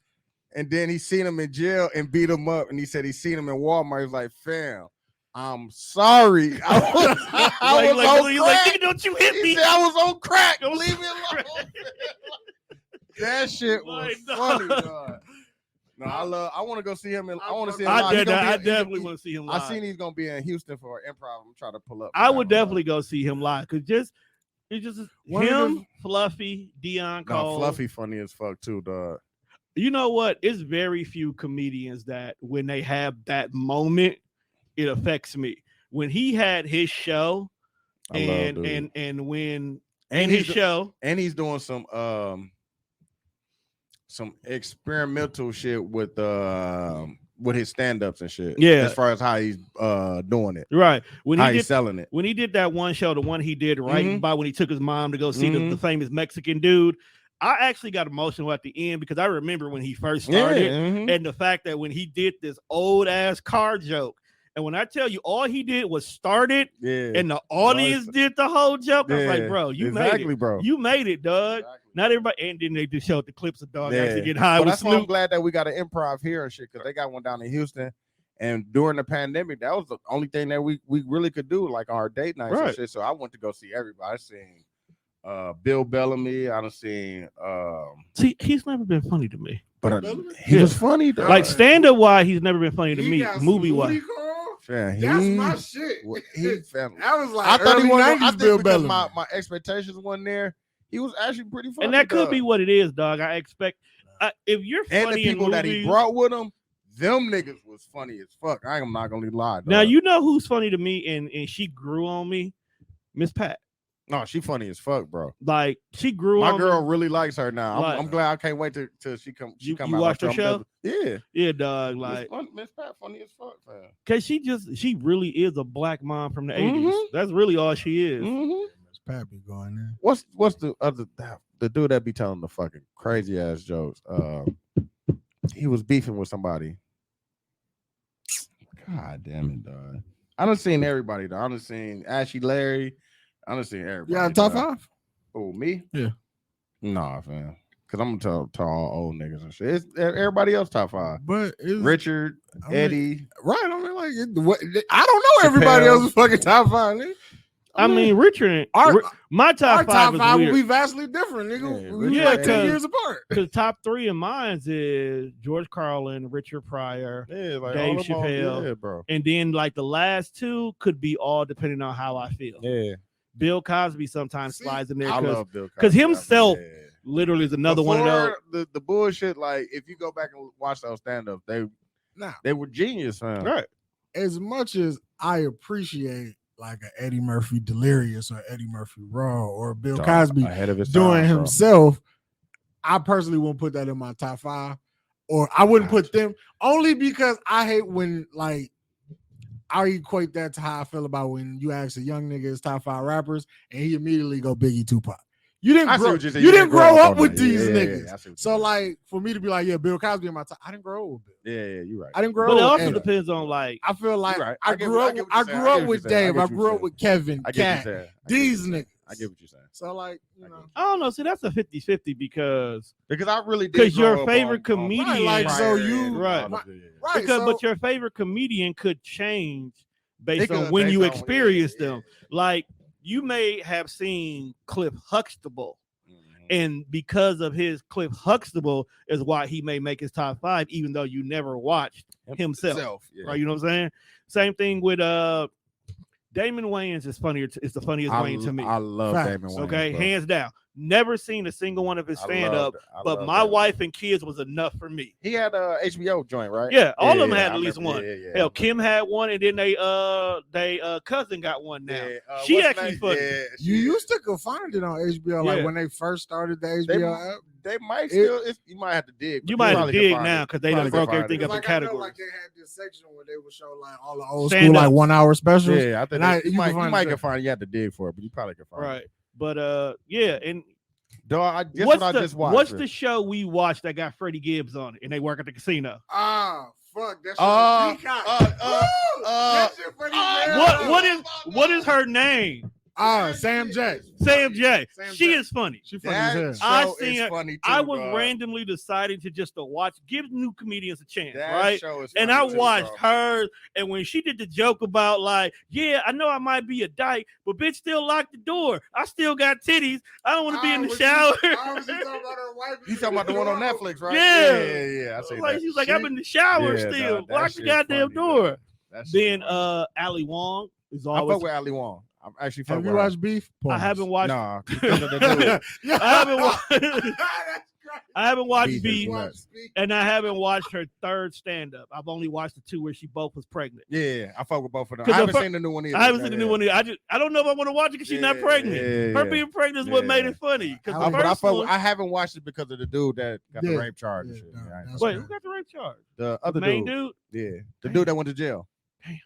and then he seen him in jail and beat him up, and he said he seen him in Walmart. He was like, "Fam, I'm sorry. I was on he's crack." nigga, don't you hit He me. said, "I was on crack. Don't- Leave me alone." That shit was Like, funny, dog. dog. No, I want to go see him. I want to see him. I live. He gonna be- definitely want to see him live. I seen he's gonna be in Houston for improv. I'm trying to pull up. I would definitely go see him live because it's just One of him, the- Fluffy, Deion No, Cole. Fluffy funny as fuck too, dog. You know what? It's very few comedians that when they have that moment, it affects me. When he had his show, I love dude. and when And in his he's show, and he's doing some experimental shit with his stand-ups and shit. Yeah. As far as how he's doing it. right? When How he he's did selling it. when he did that one show, the one he did right Mhm. by when he took his mom to go see the Mhm. famous Mexican dude, I actually got emotional at the end because I remember when he first started. mhm. And the fact that when he did this old ass car joke, and when I tell you all he did was start it, Yeah. and the audience did the whole joke, I was like, Yeah. bro, you exactly, made it, bro. you made it, dog. Exactly. Not everybody, and then they just showed the clips of dog Yeah. actually getting high But with that's why I'm Snoop. glad that we got an improv here and shit because they got one down in Houston. And during the pandemic, that was the only thing that we really could do, like on our date nights and Right. shit. So I went to go see everybody. I seen Bill Bellamy. I done seen See, he's never been funny to me. but Bellamy? he Yeah. was funny though. Like stand up wise, he's never been funny to He me. got some Movie wise, booty call? Yeah, That's my shit. he family. That was like I thought early he was. 90s I think Bill because Bellamy. my expectations wasn't there. He was actually pretty funny, and that could dog. be what it is, dog. I expect if you're And funny the people in that he movies, brought with him, them niggas was funny as fuck. I am not gonna lie. Dog. now you know who's funny to me, and she grew on me, Miss Pat. no, she funny as fuck, bro. Like she grew My on girl me. really likes her now. Like- I'm glad. I can't wait till she come. She You- come you out. watched her I'm show? Yeah, Yeah, dog. Like, Miss Pat funny as fuck, man. cause she really is a black mom from the 80s. Mhm. That's really all she is. Mhm. Miss Pat be going there. What's the other the dude that be telling the fucking crazy ass jokes? He was beefing with somebody. God damn it, dog. I done seen everybody, though. I done seen Ashley Larry. I done seen everybody. You got a top dog. 5? Oh, me? Yeah. Nah, fam. Because I'm gonna tell all old niggas and shit. It's everybody else top 5. But it's Richard, I mean, Eddie. right. I mean, like, I don't know everybody Chappelle. else's fucking top 5. Nigga. I mean, Richard, Our- my Our top top five is 5 will weird. be vastly different, nigga. Yeah, we yeah, like 10 'cause- years apart. Because top 3 of mine is George Carlin, Richard Pryor, Yeah, like Dave all them all- Chappelle. Yeah, bro. and then like the last 2 could be all depending on how I feel. Yeah. Bill Cosby sometimes See, slides in there I because love Bill because Cosby. himself- Yeah. literally is another one of those. Before the bullshit, like if you go back and watch those stand-ups, Now, they were genius, man. Right. as much as I appreciate like an Eddie Murphy Delirious or Eddie Murphy Raw or Bill Dog, Cosby ahead of his doing time, bro. himself, I personally wouldn't put that in my top 5, or I wouldn't put them only because I hate when like I equate that to how I feel about when you ask a young nigga his top 5 rappers and he immediately go Biggie, Tupac. You didn't I see grow, what you're saying. you didn't grow up on with that. these Yeah, niggas. I see what So you're like for me to be like, yeah, Bill Cosby in my top, I didn't grow up with Bill. saying. Yeah, you're right. I didn't grow But it up. also with Eddie. depends on like I feel like You're right. I I get grew what- I up. get what I you're saying. grew I up get what with you're saying. I Dave. get I what grew you're up with Kevin, I get what Cat. you're saying. I get what These you're saying. niggas. I get what you're saying. So like, I get I don't know. See, that's a 50-50 because Because I really did. Because your grow up favorite on comedian- Right, like, so Pryor you- and Right. all of it, yeah. right. because so, but your favorite comedian could change based It on could, when based you on- experience yeah, them. Like you may have seen Cliff Huxtable, Mhm. and because of his Cliff Huxtable is why he may make his top 5, even though you never watched himself. Yeah. Right? You know what I'm saying? Same thing with Damon Wayans is funnier. Is the funniest Wayne to me. I love Facts. Damon Wayans. Okay, bro. hands down. Never seen a single one of his I stand loved up, it. I but love my Damon. wife and kids was enough for me. He had a HBO joint, right? Yeah, all of them Yeah, had I at least remember. one. Yeah. Hell, Kim had one, and then they cousin got one now. Yeah, She what's her actually name? funny. Yeah, You used to go find it on HBO, Yeah. like when they first started the HBO app. They might still. You might have to dig. You but might have probably to can dig find now it. because they Probably done can broke find everything it. up in Like I know, categories. like they had this section where they would show like all the old Stand school, like up. 1 hour specials. Yeah, I think And I- you you can might find it. can find it. You have to dig for it, but you probably can find it. Right. But yeah, and Dog, guess what's what the I just watched? what's the show we watched that got Freddie Gibbs on it and they work at the casino? Ah, fuck that shit. Uh, Peacock. uh, Woo! That shit funny as hell. What is her name? Sam J. Sam J. Sam she J. is funny. She funny as hell. That I show seen is her- funny too. I was dog. randomly deciding to just to watch, give new comedians a chance, That right? show is And funny I too, watched bro. her, and when she did the joke about like, yeah, I know I might be a dyke, but bitch still locked the door. I still got titties. I don't want to be in the shower. You talking about the one on Netflix, right? Yeah. yeah. I see Like that. she's like, I'm in the shower Yeah, still. dog, that Lock the shit goddamn funny, door. dog. That shit Then funny. Ali Wong is I always. fuck with Ali Wong. I'm actually fuck Have with you her. watched Beef? I haven't watched. Nah, because of the dude. I haven't watched. I haven't watched Beef is Beef, nuts. and I haven't watched her third stand up. I've only watched the two where she both was pregnant. Yeah, I fuck with both of them. 'Cause I haven't the fir- seen the new one either. I haven't seen the new one. I don't know if I want to watch it because she's not Yeah, pregnant. yeah, Her yeah. being pregnant is what made Yeah. it funny. Because I- the But I first fuck. one, I haven't watched it because of the dude that got the Yeah. rape charge and Yeah, shit. no, Yeah, I ain't that's wait, seen who it. got the rape charge? The other Main dude. dude. Yeah, the dude that went to jail. Damn.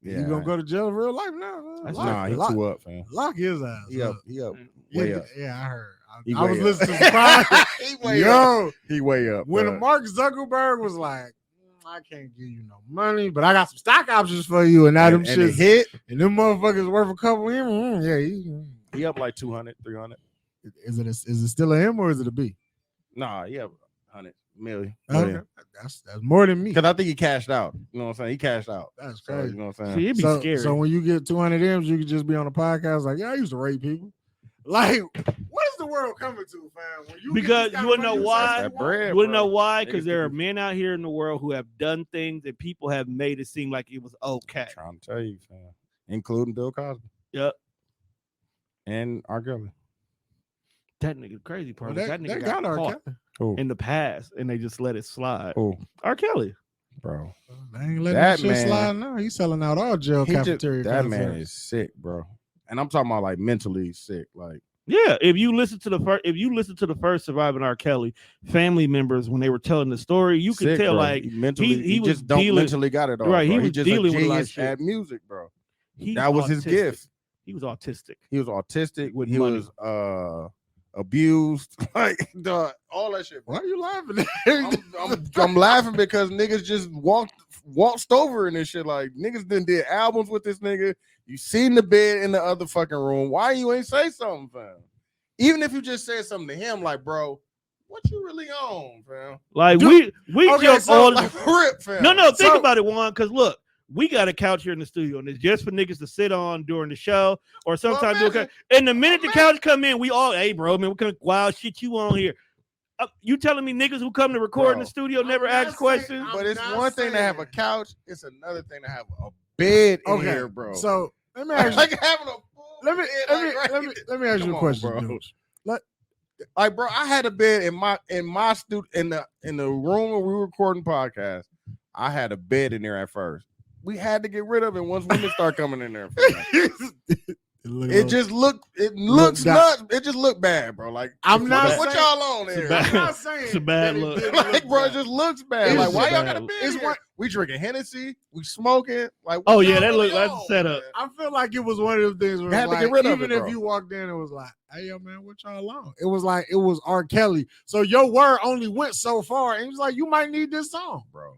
Yeah, You gonna go to jail in real life now? That's Nah, he lock, too up, fam. lock his ass. He up. He up. Yeah, Way up. yeah, I heard. He I was way up. listening to the podcast. He way up. Yo, He way up. when bro. Mark Zuckerberg was like, I can't give you no money, but I got some stock options for you, and now them and it shits hit. and them motherfuckers worth a couple of him. Yeah, He up like 200, 300. is it still a him or is it a B? Nah, he up 100 million. Okay, that's more than me. Because I think he cashed out. You know what I'm saying? He cashed out. That's So, crazy. you know what I'm See, saying? it'd be So, scary. so when you get 200 M's, you could just be on a podcast like, yeah, I used to rape people. Like, what is the world coming to, fam? When you Because get this you kind wanna of money, know why? say That what you want. bread, you want to bro. know why? Niggas Because there are think men out here in the world who have done things and people have made it seem like it was okay. I'm trying to tell you, fam. Including Bill Cosby. Yep. And R. Kelly. That nigga crazy Well, part. That they nigga got got R. caught Kelly. Who? in the past and they just let it slide. Who? R. Kelly. Bro. They ain't letting That that shit man- slide now. He's selling out all jail He just, cafeteria. that man concerts. is sick, bro. And I'm talking about like mentally sick. Like, Yeah, if you listen to the first surviving R. Kelly family members when they were telling the story, you could sick, tell bro. like he mentally, he he was just don't dealing- mentally got it all. right, he bro. was just dealing a with a lot of genius shit. at music, bro. he's That was his autistic. gift. He was autistic. He was autistic. With He money. was abused. Like all that shit. Bro. Why are you laughing? I'm laughing because niggas just waltzed over in this shit. Like niggas did albums with this nigga. You seen the bed in the other fucking room. Why you ain't say something, fam? Even if you just said something to him, like, bro, what you really on, fam? Like Dude, we okay, joke so, all Like rip, fam. No, think So- about it, Juan, because look, we got a couch here in the studio, and it's just for niggas to sit on during the show, or sometimes do a imagine- and the minute the couch come in, we all, hey, bro, man, what kind of wild shit you on here? You telling me niggas who come to record in Bro, the studio never I'm not ask saying- questions? I'm But it's not one thing to have a saying- couch. It's another thing to have a bed in Okay, here, bro. So let me ask you. like having a full Let me bed, let me like, right let me there. let me ask you Come a on, question, bro. dude. Like, bro, I had a bed in my studio in the room where we were recording podcasts. I had a bed in there at first. We had to get rid of it once women start coming in there. It just looks down. nuts. It just looked bad, bro. Like I'm not what saying- y'all on It's a there? bad- I'm not saying It's a bad that it look. didn't Like, bro, it bad. just looks bad. It's Like, why just y'all bad. got a bed? It's here? one- We drinking Hennessy. We smoking. Like, Oh, what yeah, y'all that look really that's on, set up. man? I feel like it was one of the things where You it had was to get like, rid of even it, if bro. you walked in, it was like, hey, yo, man, what y'all on? It was like, it was R. Kelly. So your word only went so far. And he was like, you might need this song. Bro.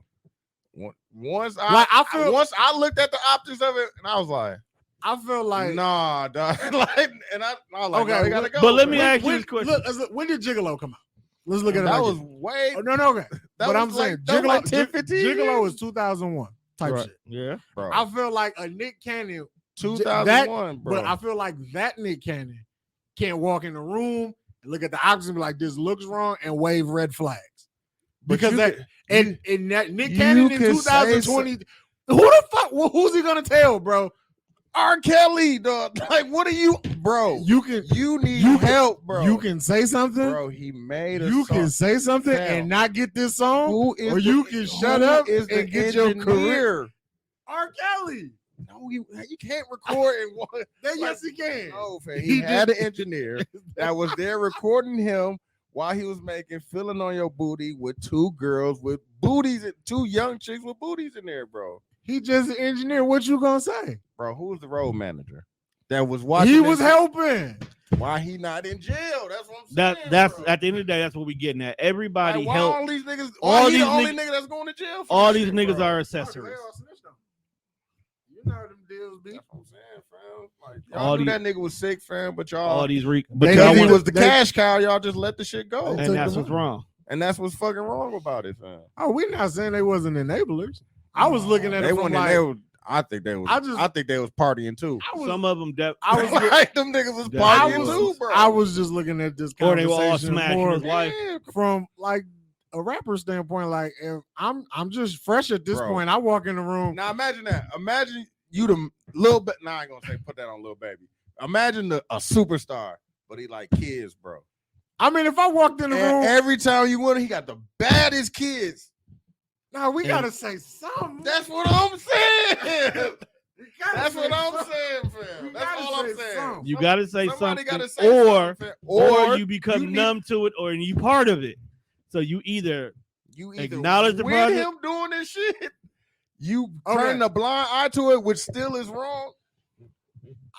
Once Like, I feel- once I looked at the optics of it, and I was like, I feel like, nah, dog. Like, and I was like, Okay, no, we gotta go. but let me man. ask you this question. look, when did Gigolo come out? Let's look at it. That like was this. way. Oh, no, okay. That But was I'm like- saying that was like Gigolo, 10, 15 Gigolo years. was 2001 type Right. shit. Yeah. Bro. I feel like a Nick Cannon, 2001, bro. but I feel like that Nick Cannon can't walk in the room and look at the options and be like, this looks wrong, and wave red flags. But Because you that could- and in that Nick you Cannon in could say 2020, who the fuck? Who's he gonna tell, bro? R. Kelly, dog. Like, what are you, bro? You need help, bro. You can say something, bro. He made a you song. can say something Fam. and not get this song, Who is or you can shut up and get your career. R. Kelly. No, you can't record in one. Yes, he can. No, fam. He had an engineer that was there recording him while he was making "Feeling on Your Booty" with two girls with booties, two young chicks with booties in there, bro. He just an engineer. What you gonna say, bro? Who was the road manager that was watching? He was helping. Why he not in jail? That's what I'm saying. That's bro. at the end of the day. That's what we getting at. Everybody like, why help. all these niggas. All why these he the only nigga that's going to jail. For all these shit, niggas bro? are accessories. You know how them deals be. That's what I'm saying, fam. Like, y'all knew that nigga was sick, fam. But y'all, all these because he was the cash cow, y'all just let the shit go, and that's what's wrong. And that's what's fucking wrong about it, fam. Oh, we're not saying they wasn't enablers. I was looking at it from like. I think they was. I think they was partying too. Some of them. I was like, them niggas was partying too, bro. I was just looking at this conversation or they were all smashing his wife. From like a rapper standpoint. Like, if I'm just fresh at this point. I walk in the room. Now imagine that. Imagine you the little bit. Nah, I ain't gonna say put that on Lil Baby. Imagine a superstar, but he like kids, bro. I mean, if I walked in the room every time you want, he got the baddest kids. No, we gotta say something. That's what I'm saying. That's what I'm saying, fam. That's all I'm saying. You gotta say something, gotta say or you become numb to it, or you part of it. So you either acknowledge the project. Him doing this shit, you turn a blind eye to it, which still is wrong.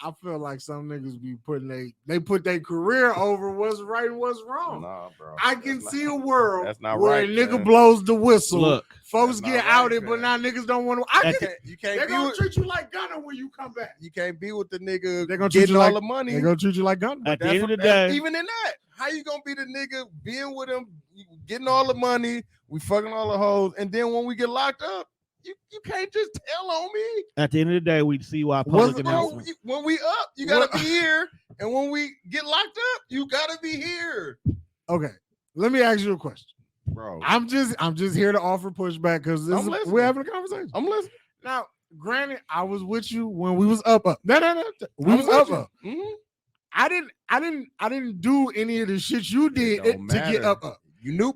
I feel like some niggas be putting they put their career over what's right and what's wrong. Nah, bro. I can see a world where a nigga blows the whistle. Look, folks get outed, but now niggas don't want to. They're gonna treat you like Gunna when you come back. You can't be with the nigga. They're gonna treat you all like the money. They're gonna treat you like Gunna. At the end of the day, even in that, how you gonna be the nigga being with him, getting all the money, we fucking all the hoes, and then when we get locked up, you can't just tell on me. At the end of the day, we see why public announcement. When we up, you gotta be here, and when we get locked up, you gotta be here. Okay, let me ask you a question, bro. I'm just here to offer pushback because we're having a conversation. I'm listening. Now, granted, I was with you when we was up. No. We was up. Mm-hmm. I didn't do any of the shit you did to get up. You knew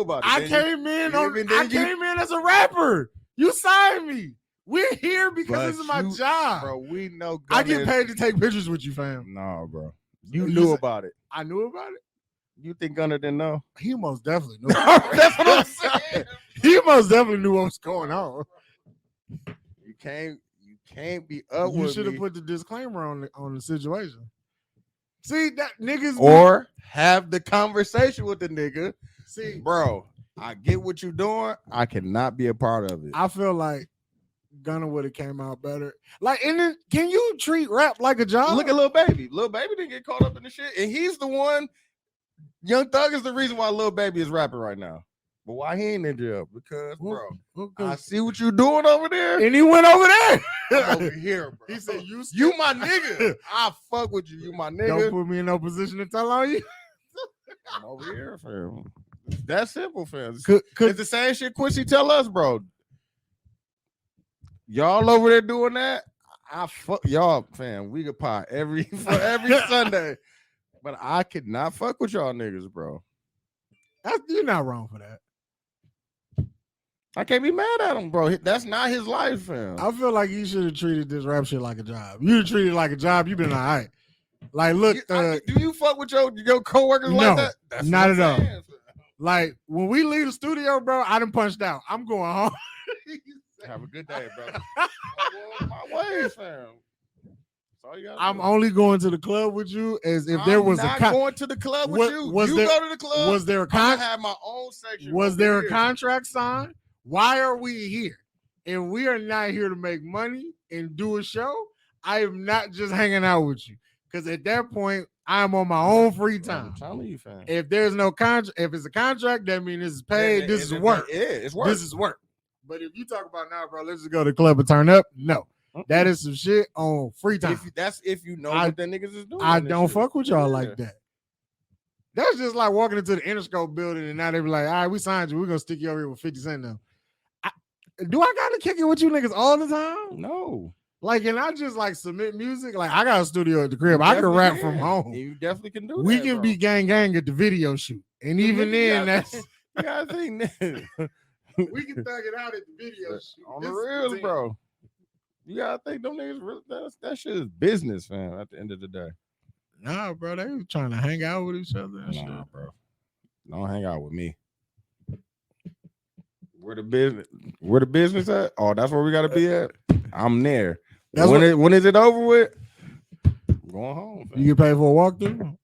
about it. I came in as a rapper. You signed me. We're here because this is my job. Bro, we know Gunna I get paid to take pictures with you, fam. No, bro. You knew about it. I knew about it. You think Gunna didn't know? He most definitely knew. That's what I'm saying. He most definitely knew what was going on. You can't be up with me. You should have put the disclaimer on the situation. See, that niggas or have the conversation with the nigga. See, bro, I get what you're doing. I cannot be a part of it. I feel like Gunna would have came out better. Like, and then, can you treat rap like a job? Look at Lil Baby. Lil Baby didn't get caught up in the shit, and he's the one. Young Thug is the reason why Lil Baby is rapping right now. But why he ain't in jail? Because, bro, I see what you doing over there, and he went over there. I'm over here, bro. He said, "You my nigga. I fuck with you. You my nigga. Don't put me in no position to tell on you." I'm over here, fam. That's simple, fam. It's the same shit Quincy tell us, bro. Y'all over there doing that? I fuck y'all, fam. We could pot every Sunday, but I could not fuck with y'all niggas, bro. You're not wrong for that. I can't be mad at him, bro. That's not his life, fam. I feel like you should have treated this rap shit like a job. You treated it like a job. You've been all right. Like, look, do you fuck with your coworkers like that? That's not at all. Like, when we leave the studio, bro, I done punched out. I'm going home. Have a good day, brother. I'm my way, fam. I'm only going to the club with you as if there was going to the club with you. Go to the club. Was there a contract? I have my own section. Was there a contract signed? Why are we here? And we are not here to make money and do a show. I am not just hanging out with you. Because at that point, I'm on my own free time. I'm telling you, fam. If there's no contract, if it's a contract, that means this is paid. This is work. Yeah, it's work. This is work. But if you talk about now, bro, let's just go to the club and turn up. No. That is some shit on free time. If you know what the niggas is doing. I don't fuck with y'all like that. That's just like walking into the Interscope building and now they be like, all right, we signed you. We're going to stick you over here with 50 Cent now. Do I got to kick it with you niggas all the time? No. Like, and I just like submit music. Like, I got a studio at the crib. You I can definitely rap from home. You definitely can do We that. can bro. be gang at the video shoot, and even then, that's you gotta think that. we can thug it out at the video shoot. On the This is real, the bro. You gotta think them niggas really, that shit is business, fam. At the end of the day, Nah, bro, they was trying to hang out with each other and shit. bro. Don't hang out with me. Where the business at? Oh, that's where we gotta be at. I'm there. That's When is it over with? I'm going home. Fam. You get paid for a walkthrough?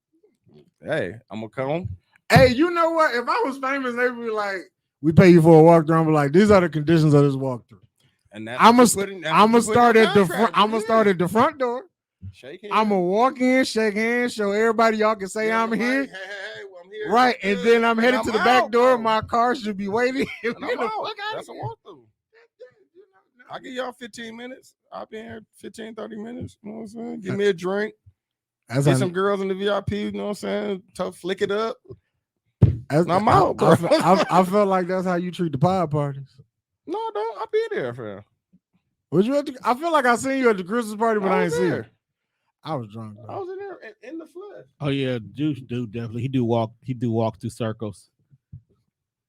Hey, I'm gonna come. Hey, you know what? If I was famous, they'd be like, "We pay you for a walkthrough." I'm be like, "These are the conditions of this walkthrough." And I'm gonna start at the front. I'm gonna start at the front door. Shake hands. I'm gonna walk in, shake hands, show everybody y'all can say I'm here. Hey, well, I'm here. Right, and then I'm headed to the back door. Bro. My car should be waiting. And I'm out. That's a walkthrough. I'll give y'all 15 minutes. I'll be here 15, 30 minutes. You know what I'm saying? Give me a drink. Get some girls in the VIP. You know what I'm saying? Flick it up. I'm out, bro. I felt like that's how you treat the pod parties. No, don't. I'll be there, fam. Was you I feel like I seen you at the Christmas party, but I ain't see you. there. I was drunk. I was in there in the flesh. Oh yeah, Duch definitely. He do walk through circles.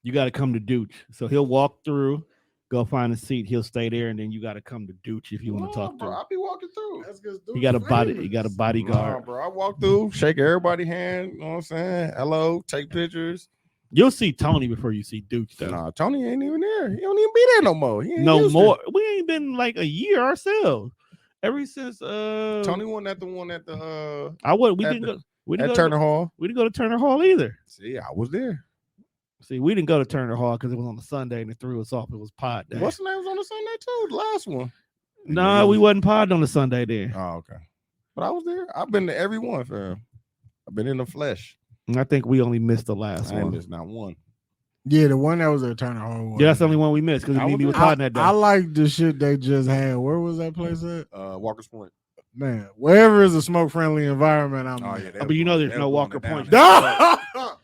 You got to come to Duch. So he'll walk through, go find a seat. He'll stay there, and then you got to come to Duch if you want to talk to him. I'll be walking through. That's because You got a bodyguard. Nah, bro. I walk through, shake everybody's hand. You know what I'm saying? Hello, take pictures. You'll see Tony before you see Duch, though. Nah, Tony ain't even there. He don't even be there no more. He ain't No used more. to. We ain't been like a year ourselves. Ever since Tony wasn't at the one at the we at didn't the- go. We didn't at go Turner Hall. We didn't go to Turner Hall either. See, I was there. See, we didn't go to Turner Hall because it was on a Sunday and it threw us off. It was pod day. What's the name was on the Sunday too? The last one. Nah, we wasn't pod on the Sunday then. Oh, okay. But I was there. I've been to every one, fam. I've been in the flesh. And I think we only missed the last I ain't one. missed not one. Yeah, the one that was at Turner Hall. Yeah, that's the only one we missed because I we was was there. podding that day. I like the shit they just had. Where was that place at? Walker's Point. Man, wherever is a smoke friendly environment, I'm Oh, at. yeah. But you know there's no Walker Point.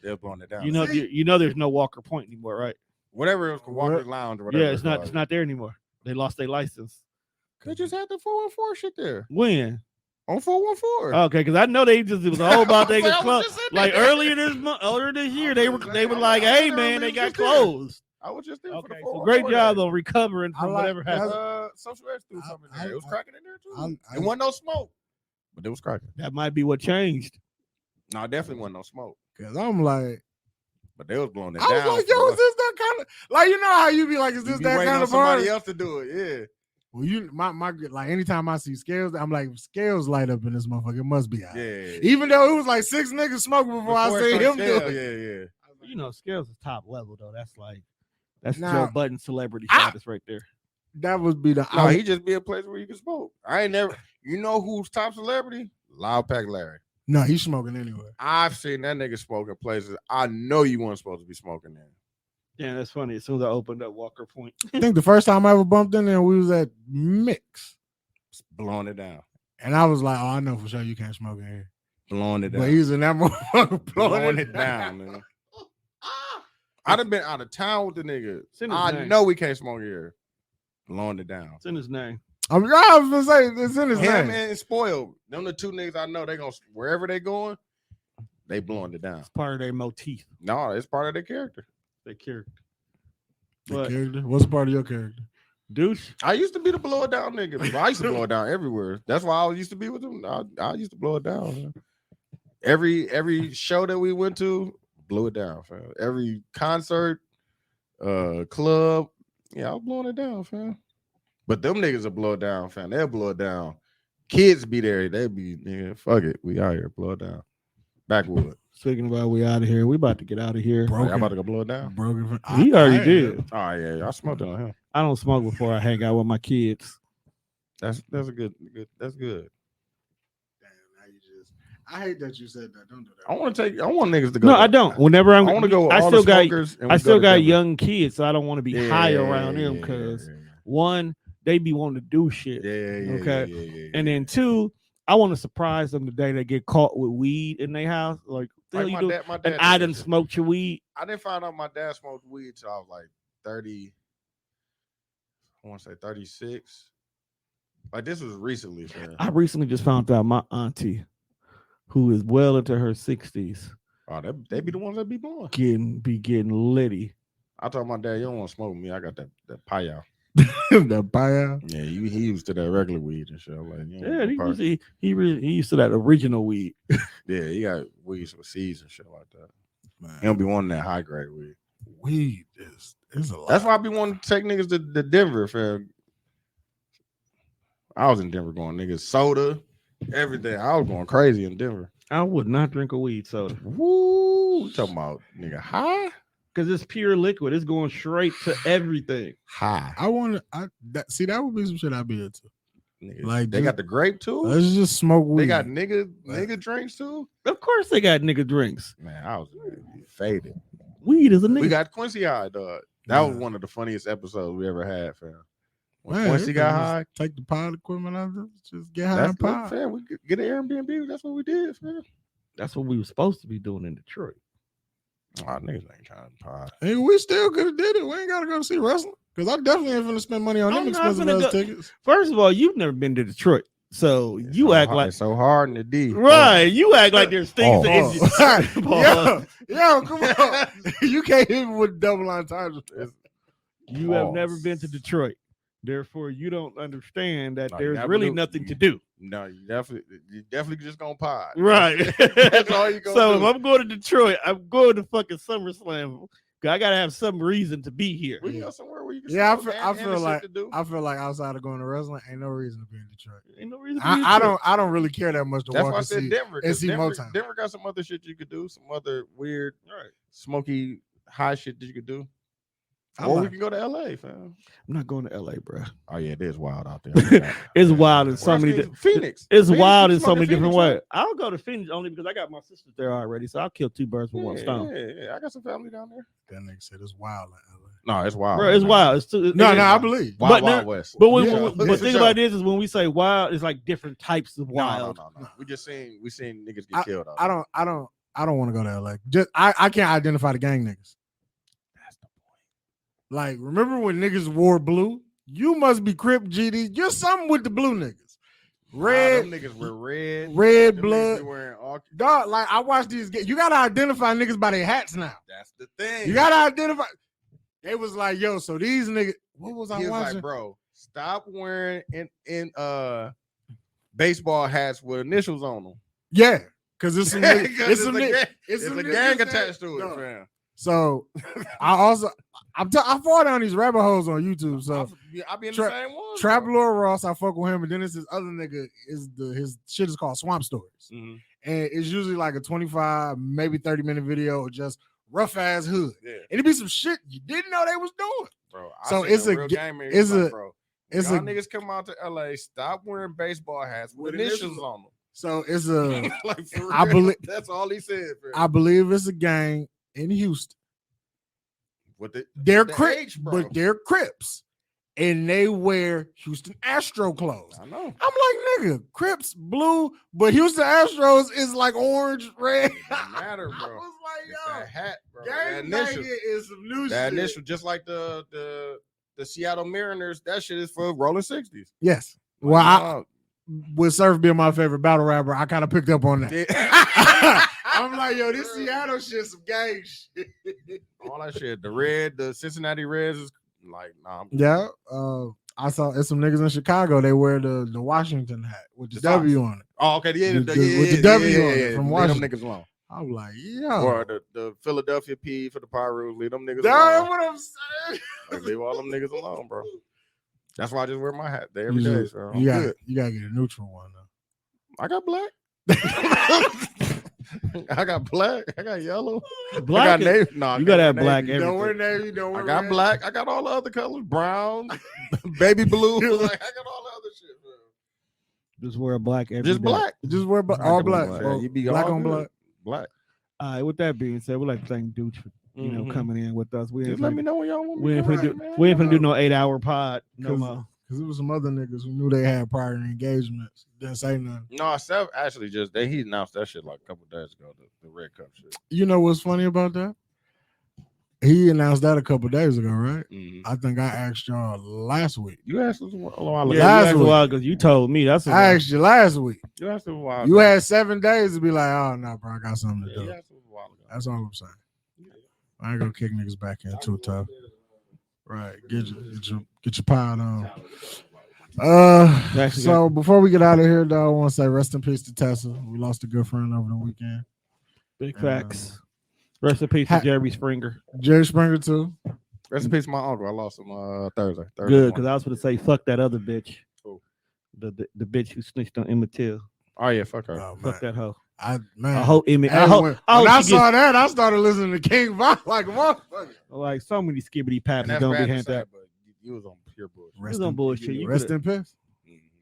They're blowing it down. You know there's no Walker Point anymore, right? Whatever it was, Walker's Lounge or whatever. Yeah, it's not there anymore. They lost their license. They just had the 414 shit there. When? On 414. Okay, because I know it was all about they I get was closed. just in Like there. earlier this year, they were like, I was "Hey there man, when they it was got just there. closed." I was just there for the Okay, 414. so great job on recovering from whatever happened. Social X threw something in I- there. It was cracking in there too. I- It wasn't no smoke, but it was cracking. That might be what changed. No, it definitely wasn't no smoke, Because I'm like, but they was blowing it I down. was like, for yo, us. is this that kind of like, you know how you be like, is You this be that waiting kind on of somebody party? else to do it. Yeah. Well, my like anytime I see scales, I'm like, scales light up in this motherfucker. It must be out. Yeah. Even though it was like 6 niggas smoking before I seen him do it. Yeah. You know, Scales is top level though. That's Now- Joe Budden celebrity Ah! status right there. That would be the. No, he just be a place where you can smoke. I ain't never. You know who's top celebrity? Loud Pack Larry. No, he's smoking anyway. I've seen that nigga smoking places I know you weren't supposed to be smoking there. Yeah, that's funny. As soon as I opened up Walker Point, I think the first time I ever bumped in there, we was at Mix, It's blowing it down. and I was like, "Oh, I know for sure you can't smoke in here." Blowing it down. But he's in that motherfucker blowing it down, man. I'd have been out of town with the nigga. in his I name. know we can't smoke here. Blowing it down. it's in his name. I was gonna say it's in his Him name. and Spoiled. Them the two niggas I know they gonna wherever they going, they blowing it down. It's part of their motif, No, it's part of their character. their character. The But character. What's part of your character? Douche, I used to be the blow it down nigga. But I used to blow it down everywhere. That's why I used to be with them. I used to blow it down. Man. Every show that we went to, blew it down, fam. Every concert, club, yeah, I was blowing it down, fam. But them niggas will blow it down, fam. They'll blow it down. Kids be there. They be, nigga, fuck it. We out here, blow it down. Backwood. speaking about we out of here, we about to get out of here. Y'all about to go blow it down? Broken. He already did. Oh yeah, I smoked it on him. I don't smoke before I hang out with my kids. That's a good. That's good. Damn, now you just. I hate that you said that. Don't do that. I want niggas to go. No, I don't. Whenever I want to go with I all still the got smokers. and I we still go got together. young kids, so I don't want to be high around them Yeah, because yeah, one, they be wanting to do shit. yeah, Okay. yeah, And then two, I want to surprise them the day they get caught with weed in their house. Like, the hell like you my do? dad, And I done smoked your weed. I didn't find out my dad smoked weed till I was like 30. I want to say 36. Like this was recently, fam. I recently just found out my auntie, who is well into her 60s, Oh, they be the ones that be blowing. getting litty. I told my dad, you don't want to smoke with me. I got that pie. The buyout. Yeah, he used to that regular weed and shit. I'm like, you Yeah, he used to that original weed. yeah, he got weeds with seeds and shit like that. Man, He don't be wanting that high grade weed. weed is a lot. That's why I be wanting to take niggas to Denver, fam. I was in Denver going niggas soda, everything. I was going crazy in Denver. I would not drink a weed soda Woo! We talking about nigga high? because it's pure liquid. It's going straight to everything. High. I want to. That would be some shit I'd be into. Niggas, Like, they got the grape too. Let's just smoke weed. They got nigga drinks too. Of course, they got nigga drinks. Man, I was faded. Weed is a nigga. We got Quincy high, dog. That was Yeah. one of the funniest episodes we ever had, fam. When Man, Quincy you got can just high, take the pod equipment out there, just get high that's and what, pod. fam. We could get an Airbnb. That's what we did, fam. That's what we were supposed to be doing in Detroit. Oh, niggas ain't trying to pod. Hey, we still could have did it. We ain't gotta go see wrestling because I definitely ain't gonna spend money on them I'm not expensive finna ass go- tickets. First of all, you've never been to Detroit, so It's you so act hard- like it's so hard in the D. right. You act like there's things Oh. that Yo, come on. You can't hit me with double entendres. you have Pause. never been to Detroit. Therefore, you don't understand that No, you there's never really do. nothing to do. No, you definitely just gonna pod. Right. That's all you gonna So do. if I'm going to Detroit, I'm going to fucking SummerSlam. 'Cause I gotta have some reason to be here. We can go somewhere where you can. Yeah, smoke I and feel there's shit like to do. I feel like outside of going to wrestling, ain't no reason to be in Detroit. Ain't no reason. To be in I Detroit. don't really care that much to That's walk why I and said see. Denver. 'cause see Denver, Motown. Denver got some other shit you could do. Some other weird, Right. smoky, high shit that you could do. I Or we like- can go to LA, fam. I'm not going to LA, bro. Oh yeah, it is wild out there. It's wild in so Where's many. Phoenix. It's Phoenix, wild you in so smoking many different Phoenix, ways. right? I'll go to Phoenix only because I got my sisters there already, so I'll kill two birds with one stone. Yeah, I got some family down there. That nigga said it's wild in LA. No, it's wild. Bro, it's man. wild. It's too, No, it- I believe. Wild, But Wild no- West. But when, Yeah. when- For but think sure. about this is when we say wild, it's like different types of wild. No. We seen niggas get killed. Out there. I don't want to go to LA. Just I can't identify the gang niggas. That's the point. Like, remember when niggas wore blue? You must be Crip GD. You're something with the blue niggas. Red, Them niggas were red. red Them niggas blood. be wearing all. Dog, like I watch these. You gotta identify niggas by their hats now. That's the thing. You gotta identify. They was like, yo, so these niggas. What was I He was watching? like, bro, stop wearing in baseball hats with initials on them. Yeah, because it's some. niggas- 'Cause it's some. a niggas- gang, It's it's some a niggas gang that- attached to it, No. fam. So I fall down these rabbit holes on YouTube. So I be in Tra- the same one. Trap bro. Lord Ross, I fuck with him, and then it's this other nigga. His shit is called Swamp Stories, Mhm. and it's usually like a 25, maybe 30-minute video of just rough ass hood, Yeah, and it be some shit you didn't know they was doing. bro. So seen it's a real ga- game here. it's Like, a- bro. It's Y'all a niggas come out to LA, stop wearing baseball hats with initials on them. so it's a Like for I real, believe- that's all he said. Bro. I believe it's a gang in Houston. With the, They're the Crips, age, bro. but they're Crips, and they wear Houston Astro clothes. I know. I'm like, nigga, Crips blue, but Houston Astros is like orange, red. It don't matter, I bro. was It's like, that hat, bro. yo, That gang initial. banging is some new That shit. initial, just like the Seattle Mariners, that shit is for rolling 60s. Yes. Well, with Surf being my favorite battle rapper, I kind of picked up on that. I'm like, yo, this Seattle shit, some gang shit. all that shit. The Cincinnati Reds is like, nah. Yeah. I saw it's some niggas in Chicago. They wear the Washington hat with the The W on it. Oh, okay. Yeah, With the W on it from Leave Washington. them niggas alone. I'm like, Or yo, the Philadelphia P for the Pirates. Leave them niggas that's alone. what I'm saying. Like, leave all them niggas alone, bro. That's why I just wear my hat there every day. So I'm You got good. you gotta get a neutral one though. I got black. I got black. I got yellow. Black I got is- navy. No, I you can't gotta wear have black navy. Don't wear everything. navy. Don't wear. I got red. black. I got all the other colors. Brown, baby blue. Like, I got all the other shit, bro. Just wear a black every Just day. black. Just wear Black all on black. black. Well, You be black all on good. black. Black. All right, with that being said, we'd like to thank Duch for Mhm. coming in with us. We ain't Just let finna- me know when y'all want me we ain't to finna do write, man. we ain't finna do no 8-hour pod no 'Cause- more. Because it was some other niggas who knew they had prior engagements. Didn't say nothing. No, Seth actually just he announced that shit like a couple days ago. The Red Cup shit. You know what's funny about that? he announced that a couple days ago, right? Mhm. I think I asked y'all last week. You asked us a while ago. Yeah, Last that's a week. while because you told me that's a I while. asked you last week. You asked us a while You ago. had 7 days to be like, oh no, bro, I got something to Yeah, do. you asked us a while ago. That's all I'm saying. I ain't gonna kick niggas back in too tough. Right, get your pod on. So before we get out of here, though, I want to say rest in peace to Tessa. We lost a good friend over the weekend. Big facts. Rest in peace to Jerry Springer. Jerry Springer too. Rest in peace to my uncle. I lost him Thursday. Good, because I was going to say fuck that other bitch. Who? The bitch who snitched on Emmett Till. Oh yeah, fuck her. Oh, Fuck that hoe. I hope Emmett. Hey, when I saw that, I started listening to King Von like a motherfucker. Like so many skibbity paps That's gonna bad be to handed say, out. but you was on pure bullshit. Rest on bullshit. You Rest could've- in peace.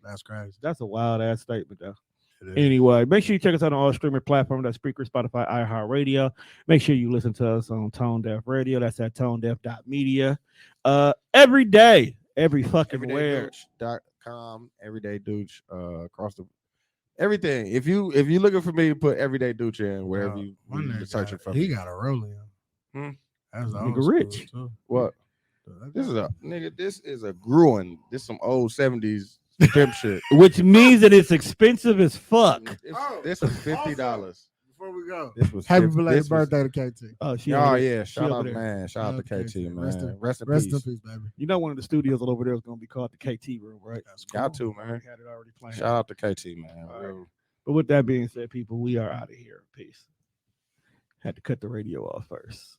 That's crazy. That's a wild ass statement though. Anyway, make sure you check us out on all streaming platforms. That's Spreaker, Spotify, iHeartRadio. Make sure you listen to us on Tone Deaf Radio. That's at tonedeaf.media. Every day, every fucking where. Everydayduch.com, everyday douche, across the everything. If you looking for me, put everyday douche in wherever you searching for. He got a rolling. That's Nigga rich. Too. What? This is a Gruen. This some old 70s pimp shit. Which means that it's expensive as fuck. This was $50. Before we go, This was happy belated birthday to KT. Oh, yeah. she Shout over out, there. man. Shout out to KT, man. Rest in peace, baby. You know, one of the studios over there is going to be called the KT room, right? That's cool. Got to, man. We had it already planned. Shout out to KT, man. But with that being said, people, we are out of here. Peace. Had to cut the radio off first.